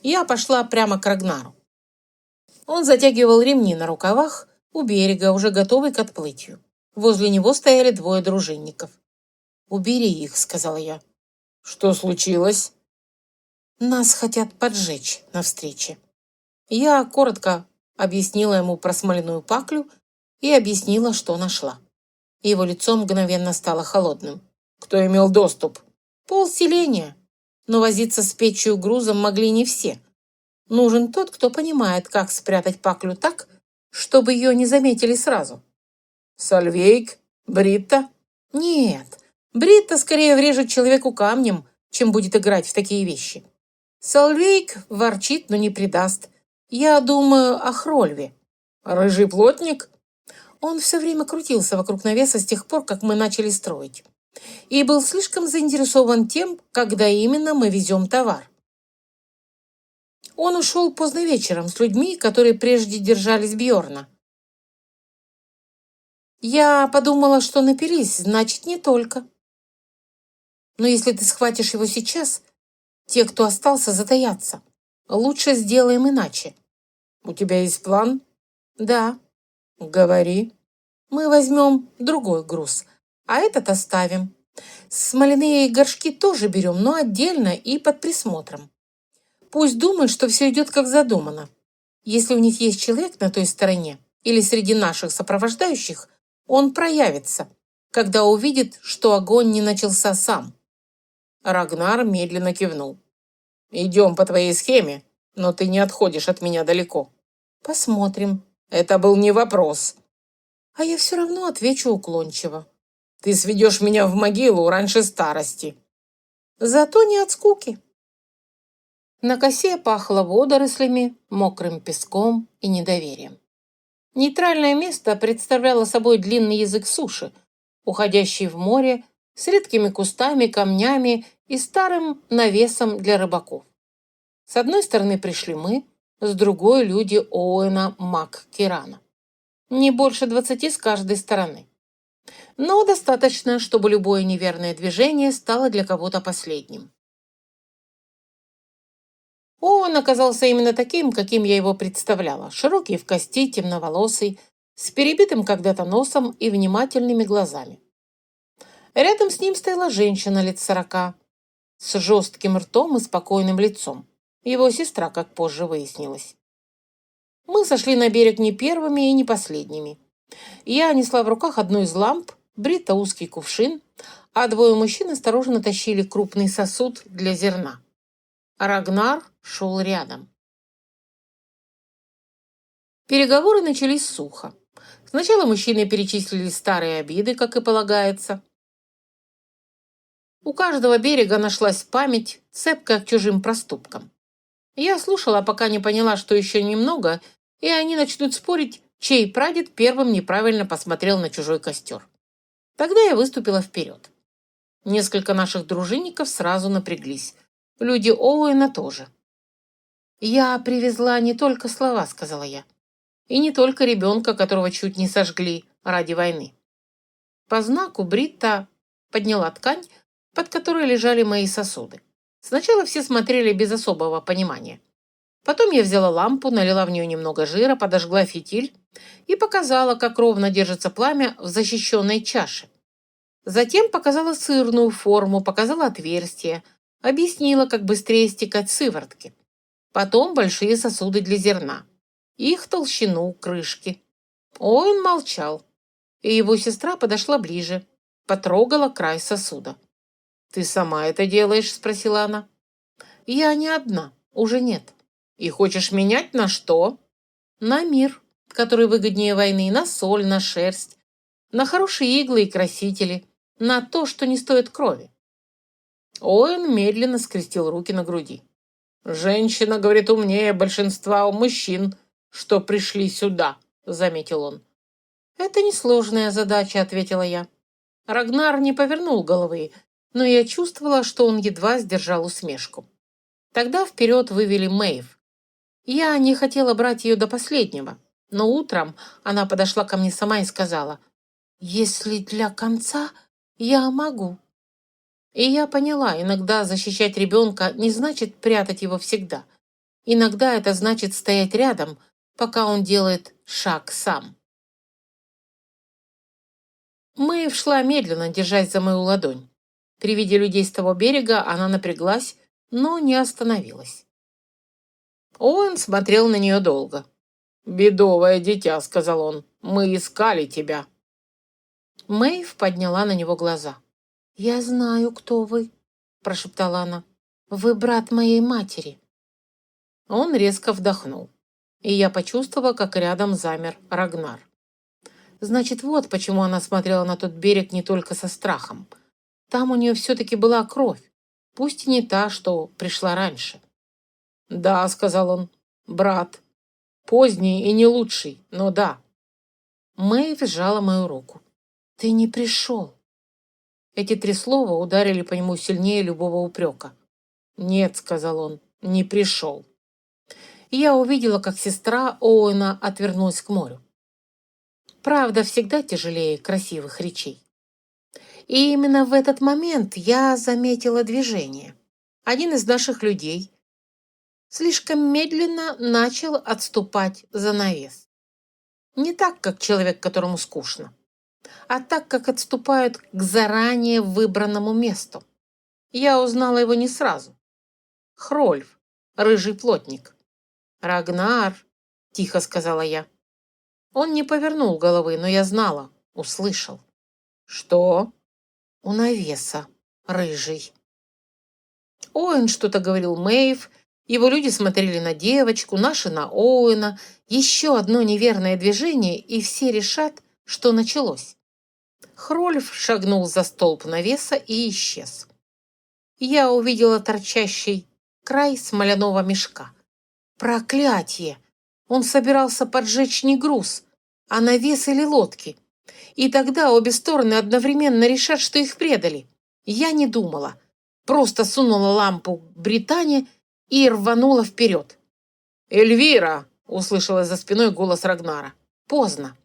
Я пошла прямо к Рагнару. Он затягивал ремни на рукавах у берега, уже готовый к отплытию. Возле него стояли 2 дружинников. «Убери их», — сказала я. Что случилось? «Нас хотят поджечь на встрече». Я коротко объяснила ему про смоляную паклю и объяснила, что нашла. Его лицо мгновенно стало холодным. Кто имел доступ? Полселения. Но возиться с печью грузом могли не все. Нужен тот, кто понимает, как спрятать паклю так, чтобы ее не заметили сразу. Сальвейк? Бритта? Нет, Бритта скорее врежет человеку камнем, чем будет играть в такие вещи. Сальвейк ворчит, но не предаст. Я думаю о Хрольве. Рыжий плотник? Он все время крутился вокруг навеса с тех пор, как мы начали строить. И был слишком заинтересован тем, когда именно мы везем товар. Он ушел поздно вечером с людьми, которые прежде держались Бьорна. Я подумала, что напились, значит, не только. Но если ты схватишь его сейчас, те, кто остался, затаятся. Лучше сделаем иначе. У тебя есть план? Да. Говори. Мы возьмем другой груз, а этот оставим. Смоляные горшки тоже берем, но отдельно и под присмотром. Пусть думают, что все идет как задумано. Если у них есть человек на той стороне или среди наших сопровождающих, он проявится, когда увидит, что огонь не начался сам. Рагнар медленно кивнул. Идем по твоей схеме, но ты не отходишь от меня далеко. Посмотрим. Это был не вопрос. А я все равно отвечу уклончиво. Ты сведешь меня в могилу раньше старости. Зато не от скуки. На косе пахло водорослями, мокрым песком и недоверием. Нейтральное место представляло собой длинный язык суши, уходящий в море с редкими кустами, камнями и старым навесом для рыбаков. С одной стороны пришли мы, с другой — люди Оуэна Маккирана. Не больше 20 с каждой стороны. Но достаточно, чтобы любое неверное движение стало для кого-то последним. Оуэн оказался именно таким, каким я его представляла. Широкий в кости, темноволосый, с перебитым когда-то носом и внимательными глазами. Рядом с ним стояла женщина лет 40, с жестким ртом и спокойным лицом. Его сестра, как позже выяснилось. Мы сошли на берег не первыми и не последними. Я несла в руках одну из ламп, Бритта узкий кувшин, а 2 мужчин осторожно тащили крупный сосуд для зерна. Рагнар шел рядом. Переговоры начались сухо. Сначала мужчины перечислили старые обиды, как и полагается. У каждого берега нашлась память, цепкая к чужим проступкам. Я слушала, пока не поняла, что еще немного, и они начнут спорить, чей прадед первым неправильно посмотрел на чужой костер. Тогда я выступила вперед. Несколько наших дружинников сразу напряглись. Люди Оуэна тоже. «Я привезла не только слова», — сказала я, «и не только ребенка, которого чуть не сожгли ради войны». По знаку Бритта подняла ткань, под которой лежали мои сосуды. Сначала все смотрели без особого понимания. Потом я взяла лампу, налила в нее немного жира, подожгла фитиль и показала, как ровно держится пламя в защищенной чаше. Затем показала сырную форму, показала отверстие, объяснила, как быстрее стекать сыворотки. Потом большие сосуды для зерна, их толщину, крышки. Он молчал, и его сестра подошла ближе, потрогала край сосуда. «Ты сама это делаешь?» – спросила она. Я не одна, уже нет. И хочешь менять на что? На мир, который выгоднее войны, на соль, на шерсть, на хорошие иглы и красители, на то, что не стоит крови. Оуэн медленно скрестил руки на груди. «Женщина, говорит, умнее большинства мужчин, что пришли сюда», — заметил он. «Это несложная задача», — ответила я. Рагнар не повернул головы, но я чувствовала, что он едва сдержал усмешку. Тогда вперед вывели Мэйв. Я не хотела брать ее до последнего, но утром она подошла ко мне сама и сказала: «Если для конца, я могу». И я поняла, иногда защищать ребенка не значит прятать его всегда. Иногда это значит стоять рядом, пока он делает шаг сам. Мэйв шла медленно, держась за мою ладонь. При виде людей с того берега она напряглась, но не остановилась. Оуэн смотрел на нее долго. «Бедовое дитя», — сказал он, — «мы искали тебя». Мэйв подняла на него глаза. «Я знаю, кто вы», — прошептала она. «Вы брат моей матери». Он резко вдохнул, и я почувствовала, как рядом замер Рагнар. Значит, вот почему она смотрела на тот берег не только со страхом. Там у нее все-таки была кровь, пусть и не та, что пришла раньше. «Да», — сказал он, — «брат. Поздний и не лучший, но да». Мэйв сжала мою руку. «Ты не пришел». Эти 3 слова ударили по нему сильнее любого упрека. «Нет», — сказал он, — «не пришел». И я увидела, как сестра Оуэна отвернулась к морю. Правда всегда тяжелее красивых речей. И именно в этот момент я заметила движение. Один из наших людей слишком медленно начал отступать за навес. Не так, как человек, которому скучно, а так, как отступают к заранее выбранному месту. Я узнала его не сразу. Хрольф, рыжий плотник. «Рагнар», — тихо сказала я. Он не повернул головы, но я знала, услышал. «Что?» «У навеса, рыжий». Оуэн что-то говорил Мэйв, его люди смотрели на девочку, наши на Оуэна. Еще одно неверное движение, и все решат, что началось. Хрольф шагнул за столб навеса и исчез. Я увидела торчащий край смоляного мешка. Проклятие! Он собирался поджечь не груз, а навес или лодки. И тогда обе стороны одновременно решат, что их предали. Я не думала. Просто сунула лампу к Британе и рванула вперед. «Эльвира!» — услышала за спиной голос Рагнара. Поздно.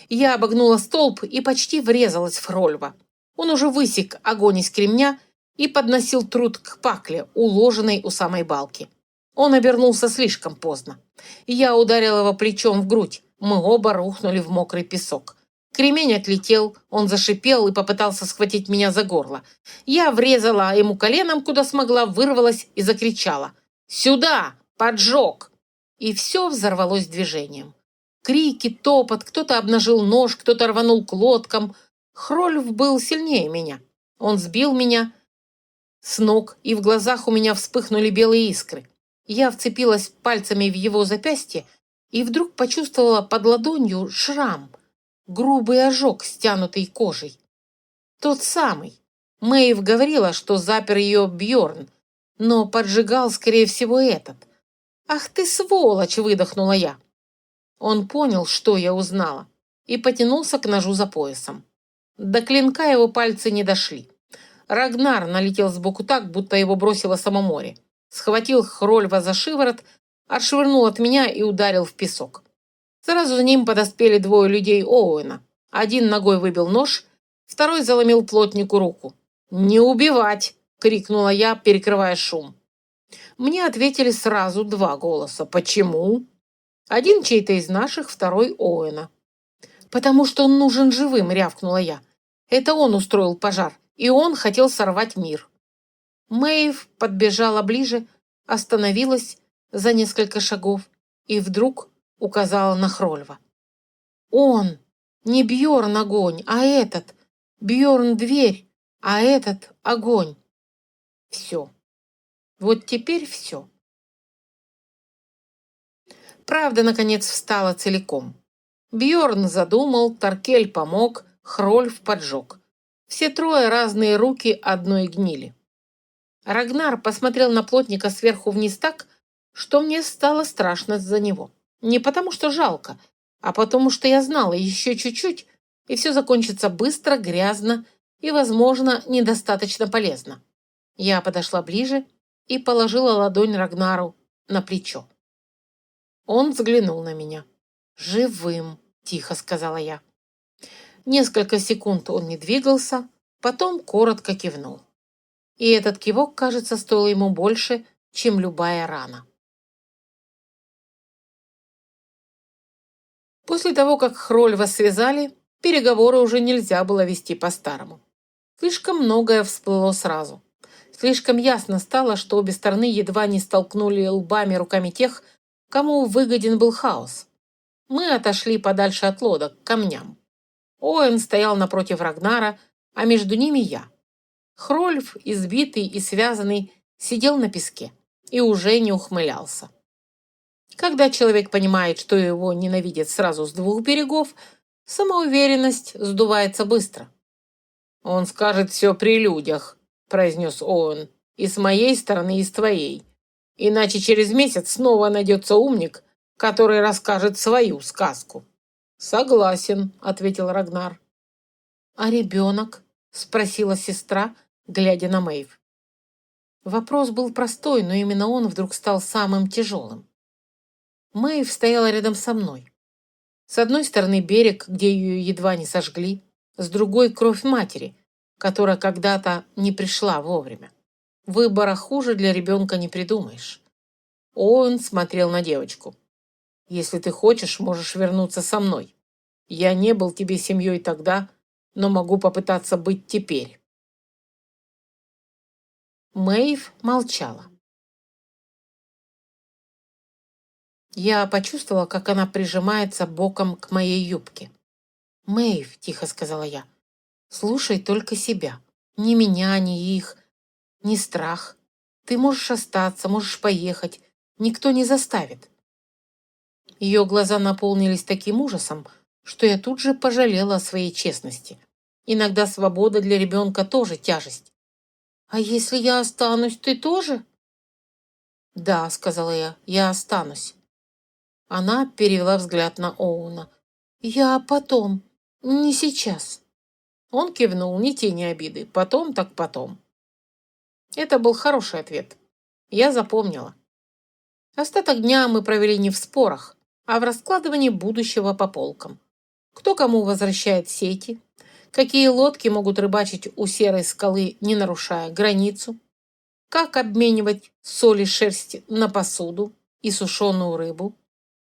Я обогнула столб и почти врезалась в Хрольва. Он уже высек огонь из кремня и подносил труд к пакле, уложенной у самой балки. Он обернулся слишком поздно. Я ударила его плечом в грудь. Мы оба рухнули в мокрый песок. Кремень отлетел, он зашипел и попытался схватить меня за горло. Я врезала ему коленом, куда смогла, вырвалась и закричала: «Сюда! Поджог!» И все взорвалось движением. Крики, топот, кто-то обнажил нож, кто-то рванул к лодкам. Хрольф был сильнее меня. Он сбил меня с ног, и в глазах у меня вспыхнули белые искры. Я вцепилась пальцами в его запястье и вдруг почувствовала под ладонью шрам, грубый ожог, стянутый кожей. Тот самый. Мэйв говорила, что запер ее Бьорн, но поджигал, скорее всего, этот. «Ах ты, сволочь!» — выдохнула я. Он понял, что я узнала, и потянулся к ножу за поясом. До клинка его пальцы не дошли. Рагнар налетел сбоку так, будто его бросило само море. Схватил Хрольва за шиворот, отшвырнул от меня и ударил в песок. Сразу за ним подоспели 2 людей Оуэна. Один ногой выбил нож, второй заломил плотнику руку. «Не убивать!» — крикнула я, перекрывая шум. Мне ответили сразу 2 голоса. «Почему?» Один чей-то из наших, второй Оуэна. «Потому что он нужен живым», — рявкнула я. «Это он устроил пожар, и он хотел сорвать мир». Мэйв подбежала ближе, остановилась за несколько шагов и вдруг указала на Хрольва. «Он! Не Бьорн огонь, а этот! Бьорн дверь, а этот огонь!» Все. Вот теперь все. Правда, наконец, встала целиком. Бьорн задумал, Таркель помог, Хрольф поджег. Все трое разные руки одной гнили. Рагнар посмотрел на плотника сверху вниз так, что мне стало страшно за него. Не потому, что жалко, а потому, что я знала еще чуть-чуть, и все закончится быстро, грязно и, возможно, недостаточно полезно. Я подошла ближе и положила ладонь Рагнару на плечо. Он взглянул на меня. «Живым», — тихо сказала я. Несколько секунд он не двигался, потом коротко кивнул. И этот кивок, кажется, стоил ему больше, чем любая рана. После того, как Хрольва связали, переговоры уже нельзя было вести по-старому. Слишком многое всплыло сразу. Слишком ясно стало, что обе стороны едва не столкнули лбами руками тех, кому выгоден был хаос. Мы отошли подальше от лодок, к камням. Оэн стоял напротив Рагнара, а между ними я. Хрольф, избитый и связанный, сидел на песке и уже не ухмылялся. Когда человек понимает, что его ненавидят сразу с двух берегов, самоуверенность сдувается быстро. «Он скажет все при людях», — произнес Оуэн, «и с моей стороны, и с твоей. Иначе через месяц снова найдется умник, который расскажет свою сказку». «Согласен», — ответил Рагнар. «А ребенок?» — спросила сестра, глядя на Мэйв. Вопрос был простой, но именно он вдруг стал самым тяжелым. Мэйв стояла рядом со мной. С одной стороны берег, где ее едва не сожгли, с другой кровь матери, которая когда-то не пришла вовремя. Выбора хуже для ребенка не придумаешь. Оуэн смотрел на девочку. «Если ты хочешь, можешь вернуться со мной. Я не был тебе семьей тогда, но могу попытаться быть теперь». Мэйв молчала. Я почувствовала, как она прижимается боком к моей юбке. «Мэйв», — тихо сказала я, — «слушай только себя. Ни меня, ни их, ни страх. Ты можешь остаться, можешь поехать. Никто не заставит». Ее глаза наполнились таким ужасом, что я тут же пожалела о своей честности. Иногда свобода для ребенка тоже тяжесть. «А если я останусь, ты тоже?» «Да», — сказала я останусь». Она перевела взгляд на Оуна. «Я потом, не сейчас». Он кивнул, ни тени обиды. Потом так потом. Это был хороший ответ. Я запомнила. Остаток дня мы провели не в спорах, а в раскладывании будущего по полкам. Кто кому возвращает сети, какие лодки могут рыбачить у серой скалы, не нарушая границу, как обменивать соль и шерсть на посуду и сушеную рыбу,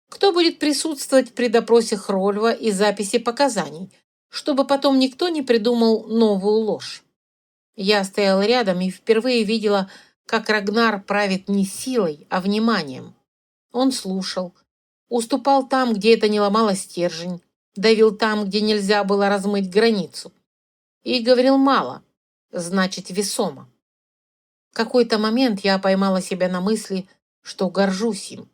кто будет присутствовать при допросе Хрольва и записи показаний, чтобы потом никто не придумал новую ложь. Я стояла рядом и впервые видела, как Рагнар правит не силой, а вниманием. Он слушал, уступал там, где это не ломало стержень, давил там, где нельзя было размыть границу. И говорил мало, значит весомо. В какой-то момент я поймала себя на мысли, что горжусь им.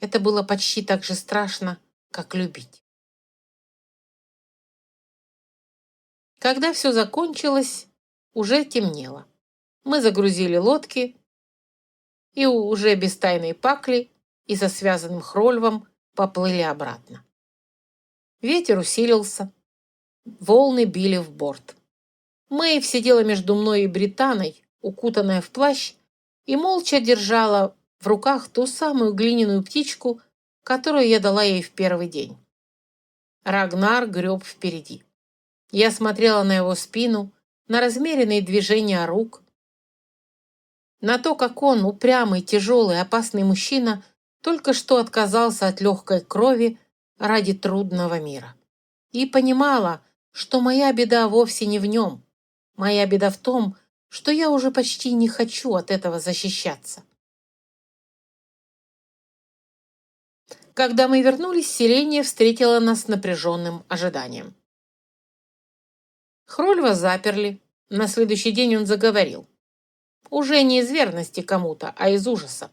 Это было почти так же страшно, как любить. Когда все закончилось, уже темнело. Мы загрузили лодки и уже без тайной пакли и со связанным Хрольвом поплыли обратно. Ветер усилился, волны били в борт. Мэйв сидела между мной и Британой, укутанная в плащ, и молча держала в руках ту самую глиняную птичку, которую я дала ей в первый день. Рагнар греб впереди. Я смотрела на его спину, на размеренные движения рук, на то, как он, упрямый, тяжелый, опасный мужчина, только что отказался от легкой крови ради трудного мира. И понимала, что моя беда вовсе не в нем. Моя беда в том, что я уже почти не хочу от этого защищаться. Когда мы вернулись, селение встретило нас напряженным ожиданием. Хрольва заперли. На следующий день он заговорил. Уже не из верности кому-то, а из ужаса.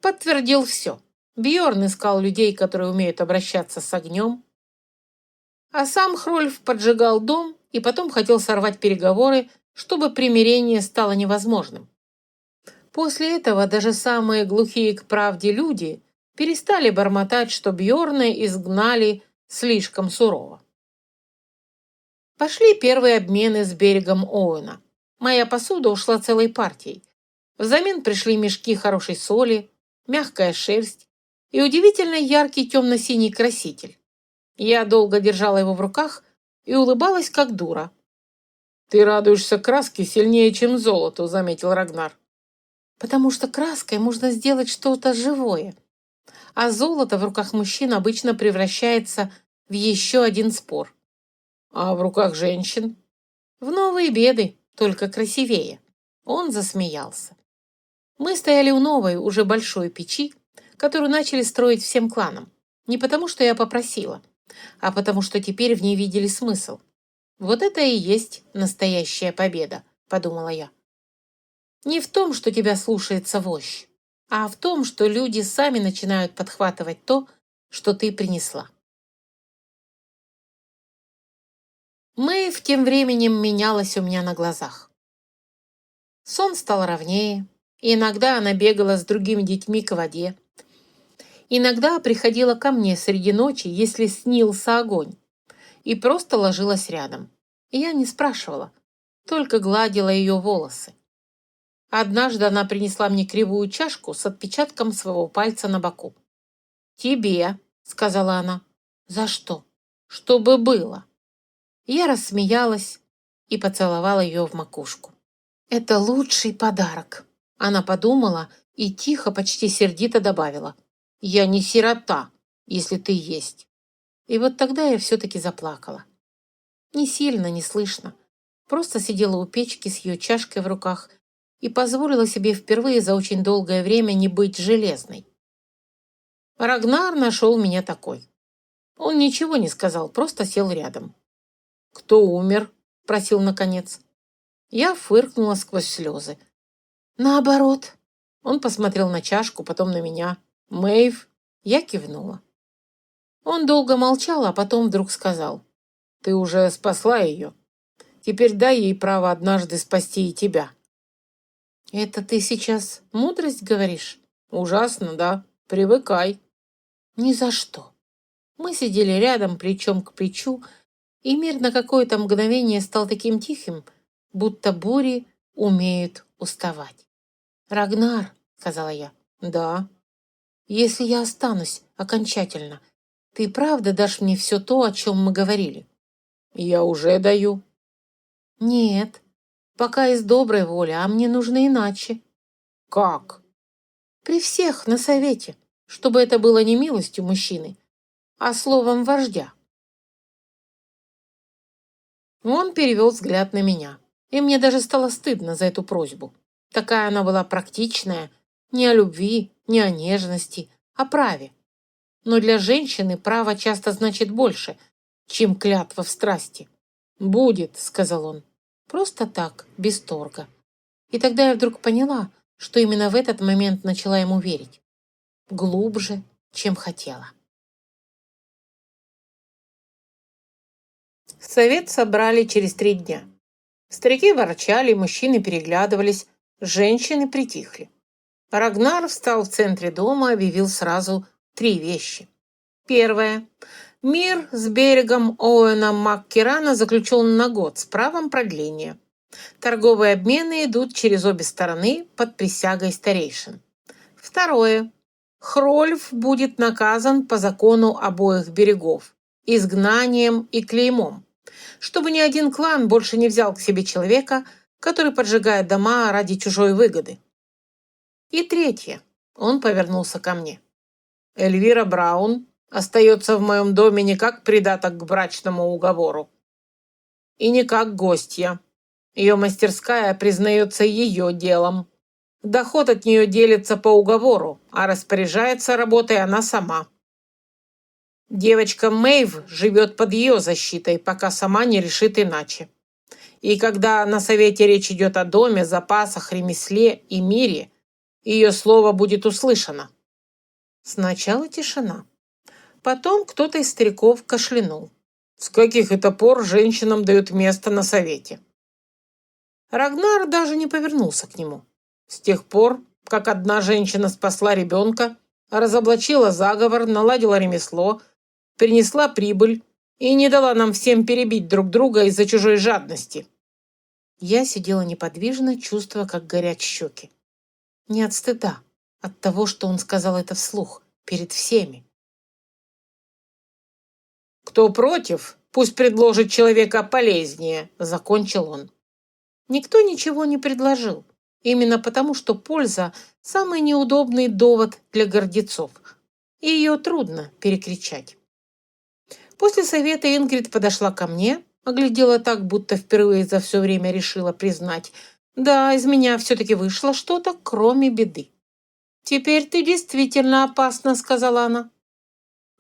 Подтвердил все. Бьорн искал людей, которые умеют обращаться с огнем, а сам Хрольф поджигал дом и потом хотел сорвать переговоры, чтобы примирение стало невозможным. После этого даже самые глухие к правде люди перестали бормотать, что Бьорна изгнали слишком сурово. Пошли первые обмены с берегом Оуэна. Моя посуда ушла целой партией. Взамен пришли мешки хорошей соли, мягкая шерсть и удивительно яркий темно-синий краситель. Я долго держала его в руках и улыбалась, как дура. «Ты радуешься краске сильнее, чем золоту», — заметил Рагнар. «Потому что краской можно сделать что-то живое, а золото в руках мужчин обычно превращается в еще один спор. А в руках женщин? В новые беды, только красивее». Он засмеялся. Мы стояли у новой, уже большой печи, которую начали строить всем кланам. Не потому, что я попросила, а потому, что теперь в ней видели смысл. Вот это и есть настоящая победа, подумала я. Не в том, что тебя слушается вождь, а в том, что люди сами начинают подхватывать то, что ты принесла. Мэйв тем временем менялась у меня на глазах. Сон стал ровнее, и иногда она бегала с другими детьми к воде. Иногда приходила ко мне среди ночи, если снился огонь, и просто ложилась рядом. И я не спрашивала, только гладила ее волосы. Однажды она принесла мне кривую чашку с отпечатком своего пальца на боку. «Тебе», — сказала она. «За что?» «Чтобы было». Я рассмеялась и поцеловала ее в макушку. «Это лучший подарок», — она подумала и тихо, почти сердито добавила. «Я не сирота, если ты есть». И вот тогда я все-таки заплакала. Не сильно, не слышно. Просто сидела у печки с ее чашкой в руках и позволила себе впервые за очень долгое время не быть железной. Рагнар нашел меня такой. Он ничего не сказал, просто сел рядом. «Кто умер?» – спросил наконец. Я фыркнула сквозь слезы. «Наоборот». Он посмотрел на чашку, потом на меня. «Мэйв?» Я кивнула. Он долго молчал, а потом вдруг сказал. «Ты уже спасла ее. Теперь дай ей право однажды спасти и тебя». «Это ты сейчас мудрость говоришь?» «Ужасно, да? Привыкай». «Ни за что». Мы сидели рядом, плечом к плечу, и мир на какое-то мгновение стал таким тихим, будто бури умеют уставать. «Рагнар», — сказала я. «Да». «Если я останусь окончательно, ты правда дашь мне все то, о чем мы говорили?» «Я уже даю». «Нет, пока из доброй воли, а мне нужно иначе». «Как?» «При всех на совете, чтобы это было не милостью мужчины, а словом вождя». Он перевел взгляд на меня, и мне даже стало стыдно за эту просьбу. Такая она была практичная, не о любви, не о нежности, о праве. Но для женщины право часто значит больше, чем клятва в страсти. «Будет», — сказал он, — «просто так, без торга». И тогда я вдруг поняла, что именно в этот момент начала ему верить. Глубже, чем хотела. Совет собрали через 3 дня. Старики ворчали, мужчины переглядывались, женщины притихли. Рагнар встал в центре дома и объявил сразу 3 вещи. Первое. Мир с берегом Оуэна Маккерана заключен на год с правом продления. Торговые обмены идут через обе стороны под присягой старейшин. Второе. Хрольф будет наказан по закону обоих берегов, изгнанием и клеймом, чтобы ни один клан больше не взял к себе человека, который поджигает дома ради чужой выгоды. И третье. Он повернулся ко мне. Эльвира Браун остается в моем доме не как придаток к брачному уговору и не как гостья. Ее мастерская признается ее делом. Доход от нее делится по уговору, а распоряжается работой она сама. Девочка Мэйв живет под ее защитой, пока сама не решит иначе. И когда на совете речь идет о доме, запасах, ремесле и мире, ее слово будет услышано. Сначала тишина. Потом кто-то из стариков кашлянул. С каких это пор женщинам дают место на совете? Рагнар даже не повернулся к нему. С тех пор, как одна женщина спасла ребенка, разоблачила заговор, наладила ремесло, принесла прибыль и не дала нам всем перебить друг друга из-за чужой жадности. Я сидела неподвижно, чувствуя, как горят щеки. Не от стыда, от того, что он сказал это вслух, перед всеми. «Кто против, пусть предложит человека полезнее», — закончил он. Никто ничего не предложил, именно потому, что польза – самый неудобный довод для гордецов, и ее трудно перекричать. После совета Ингрид подошла ко мне, оглядела так, будто впервые за все время решила признать, да, из меня все-таки вышло что-то, кроме беды. «Теперь ты действительно опасна», — сказала она.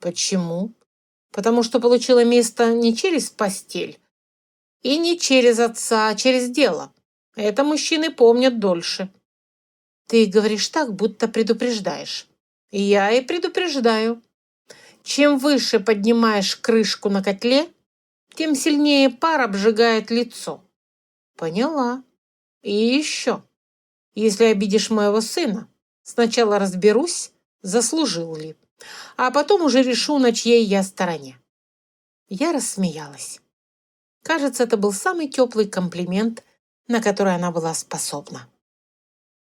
«Почему?» «Потому что получила место не через постель и не через отца, а через дело. Это мужчины помнят дольше». «Ты говоришь так, будто предупреждаешь». «Я и предупреждаю. Чем выше поднимаешь крышку на котле, тем сильнее пар обжигает лицо». «Поняла. И еще. Если обидишь моего сына, сначала разберусь, заслужил ли, а потом уже решу, на чьей я стороне». Я рассмеялась. Кажется, это был самый теплый комплимент, на который она была способна.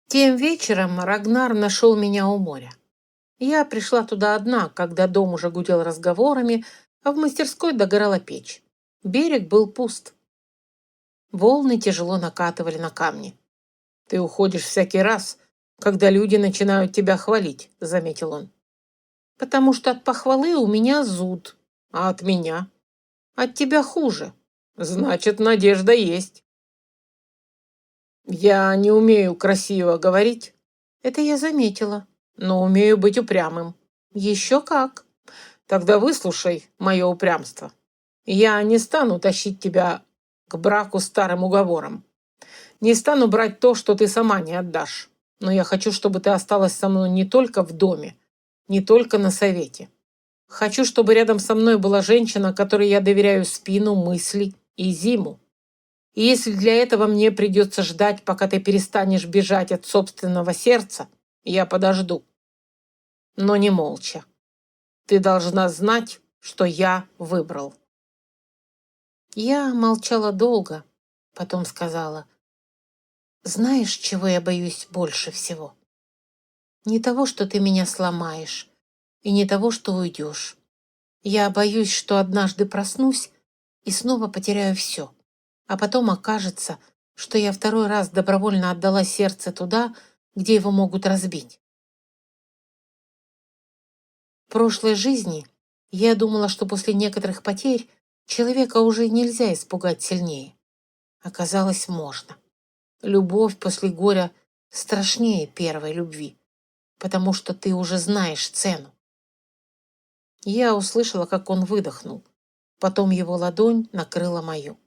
Тем вечером Рагнар нашел меня у моря. Я пришла туда одна, когда дом уже гудел разговорами, а в мастерской догорала печь. Берег был пуст. Волны тяжело накатывали на камни. «Ты уходишь всякий раз, когда люди начинают тебя хвалить», — заметил он. «Потому что от похвалы у меня зуд. А от меня? От тебя хуже. Значит, надежда есть». «Я не умею красиво говорить». «Это я заметила. Но умею быть упрямым». «Еще как». «Тогда выслушай мое упрямство. Я не стану тащить тебя к браку старым уговором. Не стану брать то, что ты сама не отдашь. Но я хочу, чтобы ты осталась со мной не только в доме, не только на совете. Хочу, чтобы рядом со мной была женщина, которой я доверяю спину, мысли и зиму. И если для этого мне придется ждать, пока ты перестанешь бежать от собственного сердца, я подожду. Но не молча. Ты должна знать, что я выбрал». Я молчала долго, потом сказала: «Знаешь, чего я боюсь больше всего? Не того, что ты меня сломаешь, и не того, что уйдешь. Я боюсь, что однажды проснусь и снова потеряю все, а потом окажется, что я второй раз добровольно отдала сердце туда, где его могут разбить. В прошлой жизни я думала, что после некоторых потерь человека уже нельзя испугать сильнее. Оказалось, можно. Любовь после горя страшнее первой любви, потому что ты уже знаешь цену». Я услышала, как он выдохнул. Потом его ладонь накрыла мою.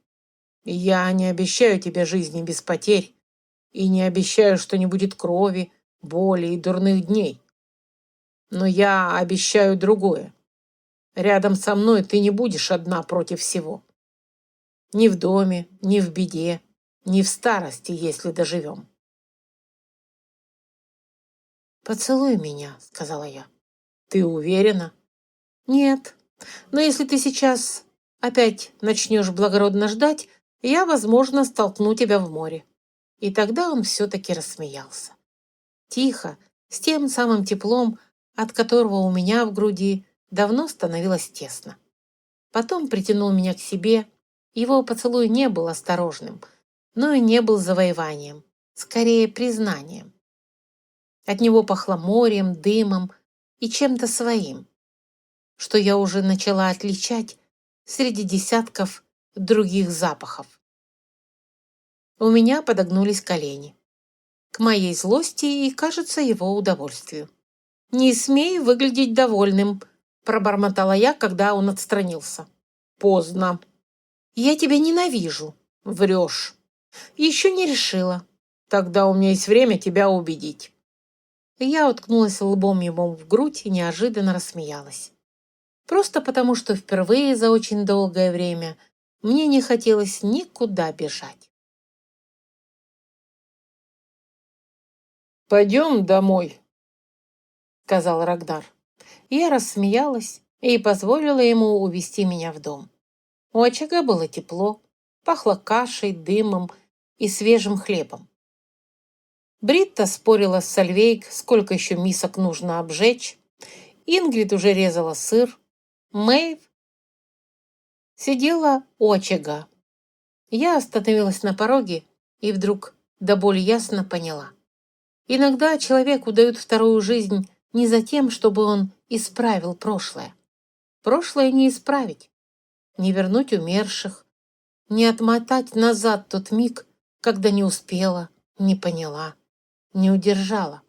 «Я не обещаю тебе жизни без потерь и не обещаю, что не будет крови, боли и дурных дней. Но я обещаю другое. Рядом со мной ты не будешь одна против всего. Ни в доме, ни в беде, ни в старости, если доживем». «Поцелуй меня», — сказала я. «Ты уверена?» «Нет, но если ты сейчас опять начнешь благородно ждать, я, возможно, столкну тебя в море». И тогда он все-таки рассмеялся. Тихо, с тем самым теплом, от которого у меня в груди давно становилось тесно. Потом притянул меня к себе. Его поцелуй не был осторожным, но и не был завоеванием, скорее признанием. От него пахло морем, дымом и чем-то своим, что я уже начала отличать среди десятков других запахов. У меня подогнулись колени. К моей злости и, кажется, его удовольствию. «Не смей выглядеть довольным», – пробормотала я, когда он отстранился. «Поздно». «Я тебя ненавижу». Врешь. Еще не решила. Тогда у меня есть время тебя убедить. Я уткнулась лбом ему в грудь и неожиданно рассмеялась. Просто потому, что впервые за очень долгое время мне не хотелось никуда бежать. Пойдем домой, Сказал Рагнар. Я рассмеялась и позволила ему увести меня в дом. У очага было тепло, пахло кашей, дымом и свежим хлебом. Бритта спорила с Сальвейк, сколько еще мисок нужно обжечь. Ингрид уже резала сыр. Мэйв сидела у очага. Я остановилась на пороге и вдруг до боли ясно поняла. Иногда человеку дают вторую жизнь не за тем, чтобы он исправил прошлое. Прошлое не исправить, не вернуть умерших, не отмотать назад тот миг, когда не успела, не поняла, не удержала.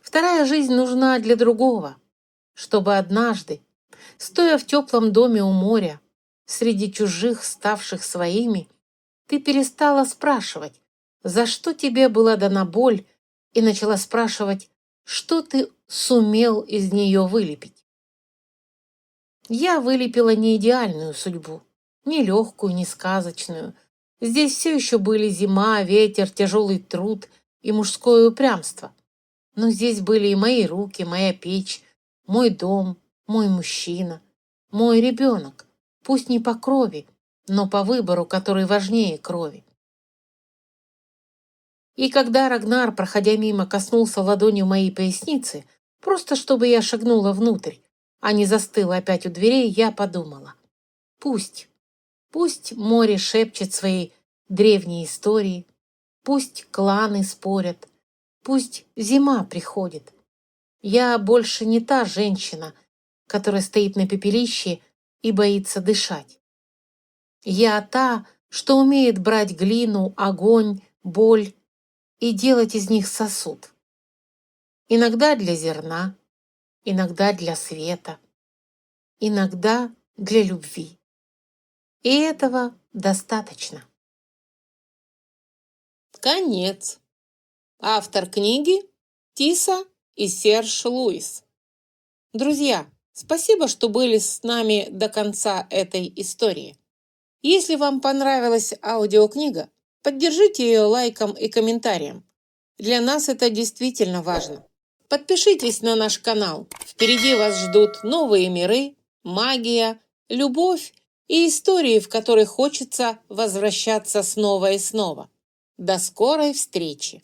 Вторая жизнь нужна для другого, чтобы однажды, стоя в теплом доме у моря, среди чужих, ставших своими, ты перестала спрашивать, за что тебе была дана боль, и начала спрашивать, что ты сумел из нее вылепить. Я вылепила не идеальную судьбу, не легкую, не сказочную. Здесь все еще были зима, ветер, тяжелый труд и мужское упрямство. Но здесь были и мои руки, моя печь, мой дом, мой мужчина, мой ребенок, пусть не по крови, но по выбору, который важнее крови. И когда Рагнар, проходя мимо, коснулся ладонью моей поясницы, просто чтобы я шагнула внутрь, а не застыла опять у дверей, я подумала. Пусть море шепчет свои древние истории, пусть кланы спорят, пусть зима приходит. Я больше не та женщина, которая стоит на пепелище и боится дышать. Я та, что умеет брать глину, огонь, боль и делать из них сосуд. Иногда для зерна, иногда для света, иногда для любви. И этого достаточно. Конец. Автор книги Тиса и Серж Луис. Друзья, спасибо, что были с нами до конца этой истории. Если вам понравилась аудиокнига, поддержите ее лайком и комментарием. Для нас это действительно важно. Подпишитесь на наш канал. Впереди вас ждут новые миры, магия, любовь и истории, в которые хочется возвращаться снова и снова. До скорой встречи!